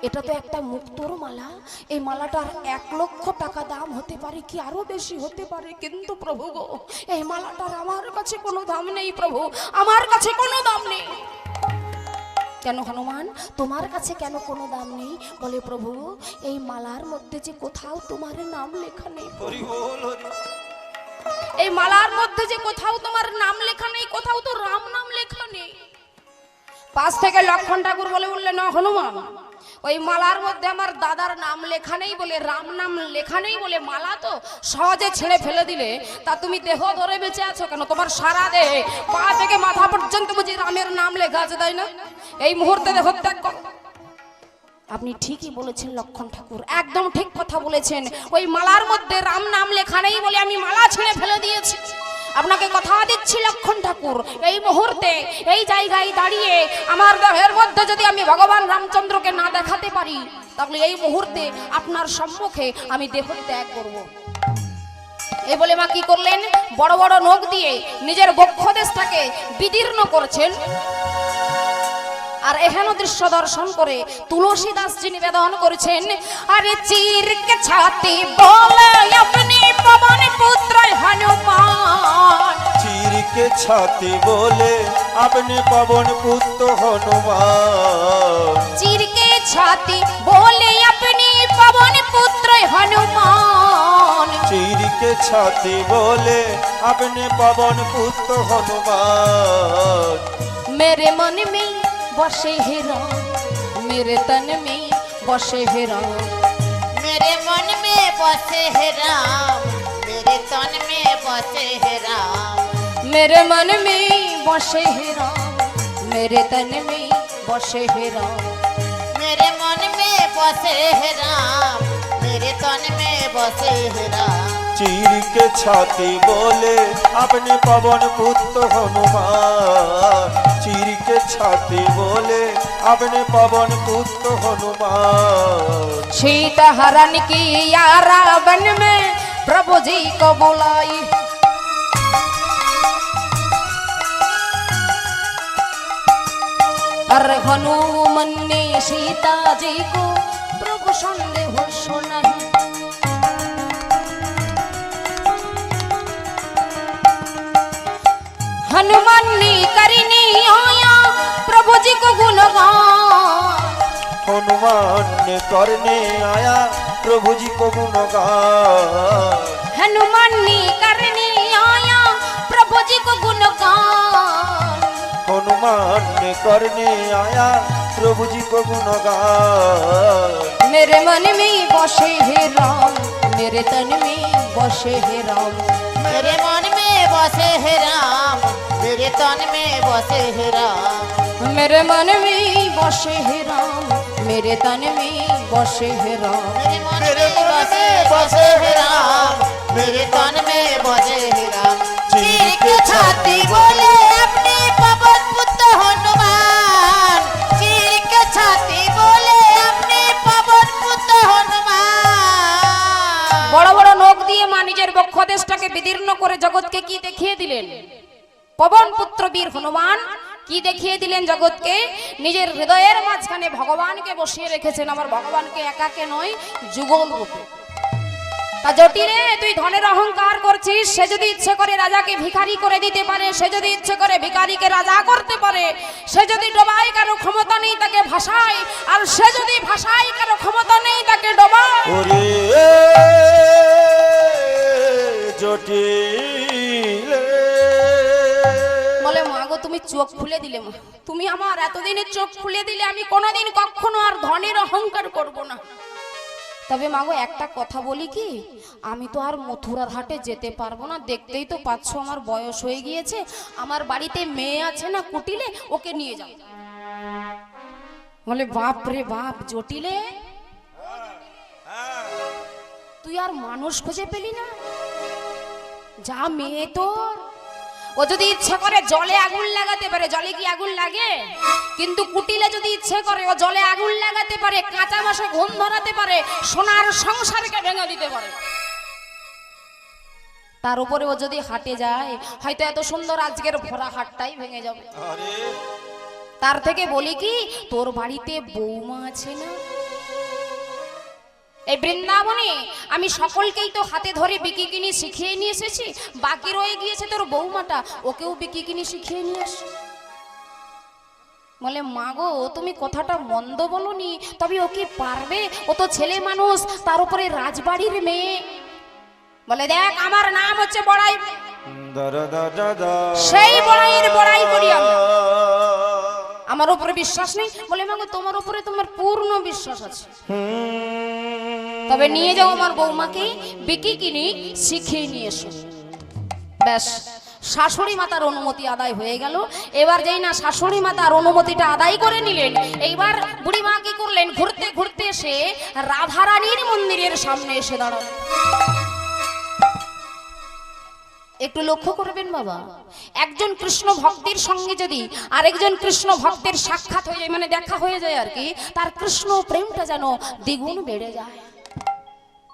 এটা তো একটা মুক্তোর মালা, এই মালাটার 1,00,000 টাকা দাম হতে পারে, কি আরো বেশি হতে পারে, কিন্তু প্রভু গো এই মালাটার আমার কাছে কোনো দাম নেই প্রভু, আমার কাছে কোনো দাম নেই। কেন হনুমান, তোমার কাছে কেন কোনো দাম নেই? বলে, প্রভু এই মালার মধ্যে যে কোথাও তোমার নাম লেখা নেই, হরি বল, হরি। এই মালার মধ্যে যে কোথাও তোমার নাম লেখা নেই, কোথাও তো রাম নাম লেখা নেই। পাশ থেকে লক্ষণ ঠাকুর বলে উঠলেন, না হনুমান, ওই মালার মধ্যে আমার দাদার নাম লেখা নেই বলে, রাম নাম লেখা নেই বলে মালা তো সহজে ছেড়ে ফেলে দিলে, তা তুমি দেহ ধরে বেঁচে আছো কেন? তোমার সারা দেহে পা থেকে মাথা পর্যন্ত বুঝি রামের নাম লেখা আছে, তাই না? এই মুহূর্তে দেহ ত্যাগ করো। আপনি ঠিকই বলেছেন লক্ষণ ঠাকুর, একদম ঠিক কথা বলেছেন। ওই মালার মধ্যে রাম নাম লেখা নেই বলে আমি মালা ছিঁড়ে ফেলে দিয়েছি। আপনাকে কথা দিচ্ছি লক্ষণ ঠাকুর, এই মুহূর্তে এই জায়গায় দাঁড়িয়ে আমার দেহের মধ্যে যদি আমি ভগবান রামচন্দ্রকে না দেখাতে পারি, তাহলে এই মুহূর্তে আপনার সম্মুখে আমি দেহ ত্যাগ করব। এই বলে মা কি করলেন? বড় বড় নখ দিয়ে নিজের বক্ষদেশটাকে বিদীর্ণ করছেন। আর এহেন দৃশ্য দর্শন করে তুলসী দাসজি নিবেদন করেছেন, আরে চিরকে ছাতি বলে আপনি পবন পুত্র হনুমান, চিরকে ছাতি বলে আপনি পবন পুত্র হনুমান, চিরকে ছাতি বলে আপনি পবন পুত্র হনুমান, চিরকে ছাতি বলে আপনি পবন পুত্র হনুমান। मेरे मन में बसे है राम, मेरे तन में बसे है राम, मेरे मन में बसे है राम, मेरे तन में बसे है राम, मेरे मन में बसे है राम, मेरे तन में बसे है राम, मेरे मन में बसे है राम, मेरे तन में बसे है राम। চিরকে ছাতি বলে আপনি পবন পুত্র হনুমান, চিরকে ছাতি বলে আপনি পবন পুত্র হনুমান। सीता हरण की या रावण में प्रभु जी को बुलाई, अरे हनुमान ने सीता जी को प्रभु संदेह सुनाई, हनुमान ने करनी आया प्रभु जी को गुणगान, हनुमान ने करने आया प्रभु जी को गुणगान, हनुमान ने करनी आया प्रभु जी को गुणगान, हनुमान ने करने आया प्रभु जी को गुणगान। मेरे मन में बसे है राम, मेरे तन में बसे है राम, मेरे मन में बसे है राम, मेरे तन में बसे है राम, मेरे मन में बसे है राम, मेरे तन में बसे है राम, मेरे मन में बसे है राम, मेरे तन में बसे है राम। चीर के छाती बोले अपने पवन पुत्र हनुमान, चीर के छाती बोले अपने पवन আকাশটাকে বিদীর্ণ করে জগৎকে কি দেখিয়ে দিলেন? পবন পুত্র বীর হনুমান কি দেখিয়ে দিলেন জগৎকে? নিজের হৃদয়ের মাঝখানে ভগবানকে বসিয়ে রেখেছেন। আমার ভগবানকে একাকে নয়, যুগল রূপে। তা জটিলে তুই ধনের অহংকার করছিস। সে যদি ইচ্ছে করে রাজাকে ভিখারি করে দিতে পারে, সে যদি ইচ্ছে করে ভিখারিকে রাজা করতে পারে, সে যদি ডোবায় কারো ক্ষমতা নেই তাকে ভাসায়, আর সে যদি ভাসায় কারো ক্ষমতা নেই তাকে ডোবায়। ওরে জটিল বলে মা গো তুমি চোখ খুলে দিলে, মা তুমি আমার এতদিনের চোখ খুলে দিলে। আমি কোনোদিন কখনো আর ধনের অহংকার করব না। তবে মাগো একটা কথা বলি কি, আমি তো আর মথুরার হাটে যেতে পারবো না। দেখতেই তো পাচ্ছ আমার বয়স হয়ে গিয়েছে। আমার বাড়িতে মেয়ে আছে না কুটিলে, ওকে নিয়ে যাও। বলে বাপ রে বাপ জটিলে, তুই আর মানুষ খুঁজে পেলি না? যা মেয়ে তোর, ও যদি ইচ্ছে করে জলে আগুন লাগাতে পারে। জলে কি আগুন লাগে? কিন্তু কুটিলে যদি ইচ্ছে করে ও জলে আগুন লাগাতে পারে, কাঁচা বাসে ঘুম ধরাতে পারে, সোনার সংসারকে ভেঙে দিতে পারে। তার উপরে ও যদি হাটে যায়, হয়তো এত সুন্দর আজকের ভরা হাটটাই ভেঙে যাবে। আরে তার থেকে বলি কি, তোর বাড়িতে বৌমা আছে না? এই বৃন্দাবনে আমি সকলকেই তো হাতে ধরে বিকিকিনি শিখিয়ে নিয়ে এসেছি। বাকি রয়ে গিয়েছে তোর বৌমাটা, ওকেও বিকিকিনি শিখিয়ে নিয়ে আস। বলে মা গো তুমি কথাটা মন্দ বলনি, তবে ও কি পারবে? ও তো ছেলে মানুষ, তার উপরে রাজবাড়ির মেয়ে। বলে দেখ আমার নাম হচ্ছে বড়াই, সেই বড়াইয়ের বড়াই করি আমি। আমার উপরে বিশ্বাস নেই? বলে মা গো তোমার উপরে তোমার পূর্ণ বিশ্বাস আছে। তবে নিয়ে যাও আমার বৌমাকে, বিকিকিনি শিখিয়ে নিয়ে এসো। ব্যাস শাশুড়ি মাতার অনুমতি আদায় হয়ে গেল। এবার যেই না শাশুড়ি মাতার অনুমতিটা আদায় করে নিলেন, এইবার বুড়িমা কি করলেন, ঘুরতে ঘুরতে এসে রাধারানীর মন্দিরের সামনে এসে দাঁড়ালেন। একটু লক্ষ্য করবেন বাবা, একজন কৃষ্ণ ভক্তের সঙ্গে যদি আরেকজন কৃষ্ণ ভক্তের সাক্ষাৎ হয়ে যায়, মানে দেখা হয়ে যায় আর কি, তার কৃষ্ণ প্রেমটা যেন দ্বিগুণ বেড়ে যায়।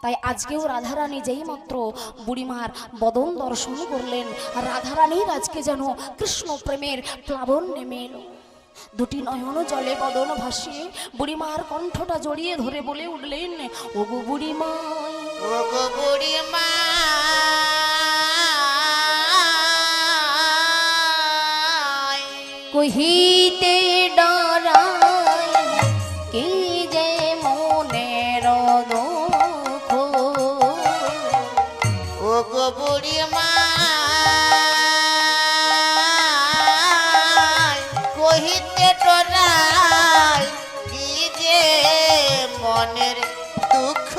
তাই আজকেও রাধারানী যেই মাত্র বুড়িমার বদন দর্শন করলেন, রাধারানীর আজকে যেন কৃষ্ণ প্রেমের প্লাবন নেমে এলো। দুটি নয়ন জলে বদন ভাসিয়ে বুড়িমার কণ্ঠটা জড়িয়ে ধরে বলে উঠলেন, ওগো বুড়িমা, ওগো বুড়িমা, কহিতে ডরাই কি যে মনের দুঃখ। ওগো বুড়িমা, কহিতে ডরাই কি যে মনের দুঃখ।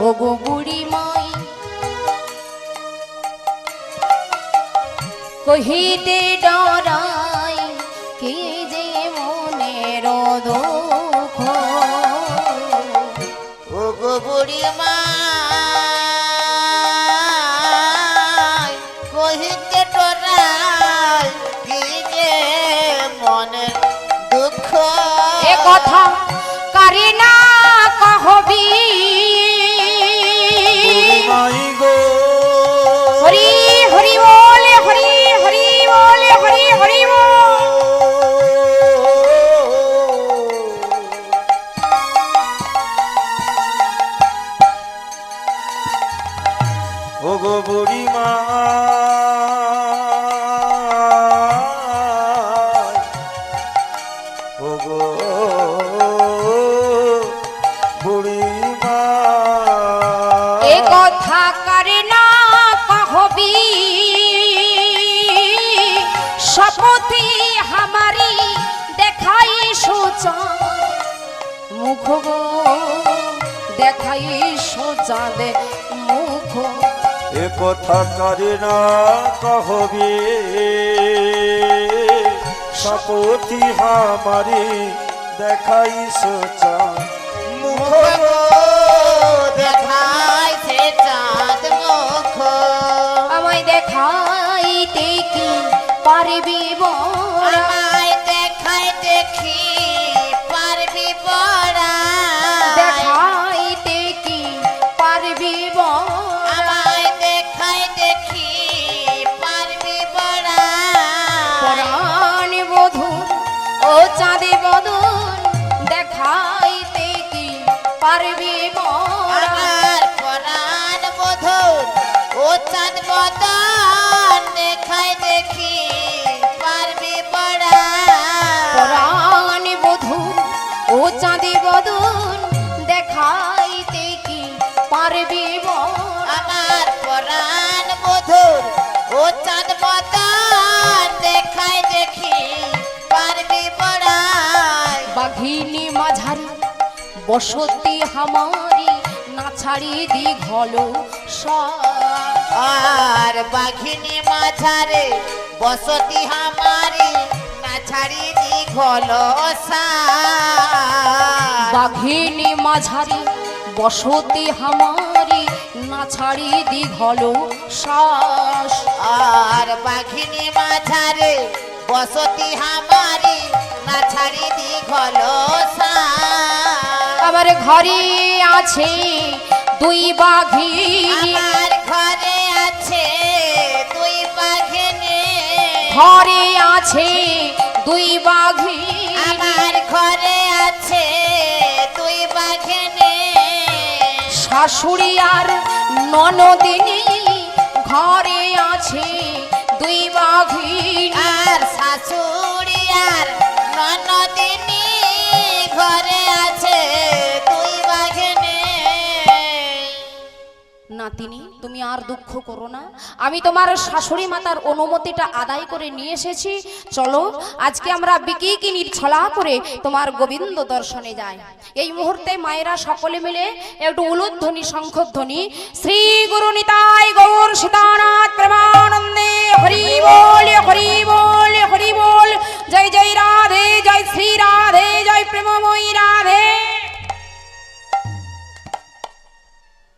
ওগো বুড়িমাই, কহিতে ডরাই কি যে মনের দুঃখ। ওগো বুড়িমা, কহিতে ডরাই কি যে মনের দুঃখ। এ কথা কারে না কহবি, মাই গো হরি হরি বলে, হরি হরি বলে, হরি হরি বল। ওগো বুড়িমা, ওগো বুড়িমা, এ কথা কারে না কহবি, শপথি হামারি দেখাই সোচা মুখ গো, দেখাই সোচা দে মুখ। এ কথা কারে না কহবি, শপথি হামারি দেখাই সোচা মুখ গো, দেখাইছে চাঁদ মুখ। আমায় দেখাইতে কি পারবি বড়া, আমায় দেখাইতে কি পারবি বড়া। দেখাইতে কি পারবি বড়া। চাঁদি বদন দেখাইতে কি পারবি বল? আমার পরাণ মধুর ও চাঁদ মতন দেখাই দেখি পারবি পড়াই। বাঘিনী মাঝারি বসতি হামারি না ছাড়ি দীঘল আর বাঘিনী মাঝারে বসতি হামারি না ছাড়ি দীঘল বাঘিনী মাঝারি বসতি হামারি না ছাড়ি দীঘল শ্বাস। আর বাঘিনী মাঝারে বসতি হামারি না ছাড়ি দীঘল আমার ঘরে আছে দুই বাঘিনী, আমার ঘরে আছে দুই বাঘিনী, ঘরে আছে দুই বাঘিনী, আমার ঘরে আছে দুই বাঘিনী। শাশুড়ি আর ননদিনী ঘরে আছে দুই বাঘিনী। আর শাশুড়ি আর ননদিনী ঘরে আছে দুই বাঘিনী। নাতিনি তুমি আর দুঃখ করো না, আমি তোমার শাশুড়ি মাতার অনুমতিটা আদায় করে নিয়ে এসেছি। চলো আজকে আমরা বিকিকিনির ছলা করে তোমার গোবিন্দ দর্শনে যাই। এই মুহূর্তে মায়েরা সকলে মিলে একটু উলুধ্বনি শঙ্খধ্বনি শ্রী গুরু নিতাই গৌর সীতানাথ প্রেমানন্দে হরি বল হরি বল হরি বল। জয় জয় রাধে, জয় শ্রী রাধে, জয় প্রেমময়ী রাধে।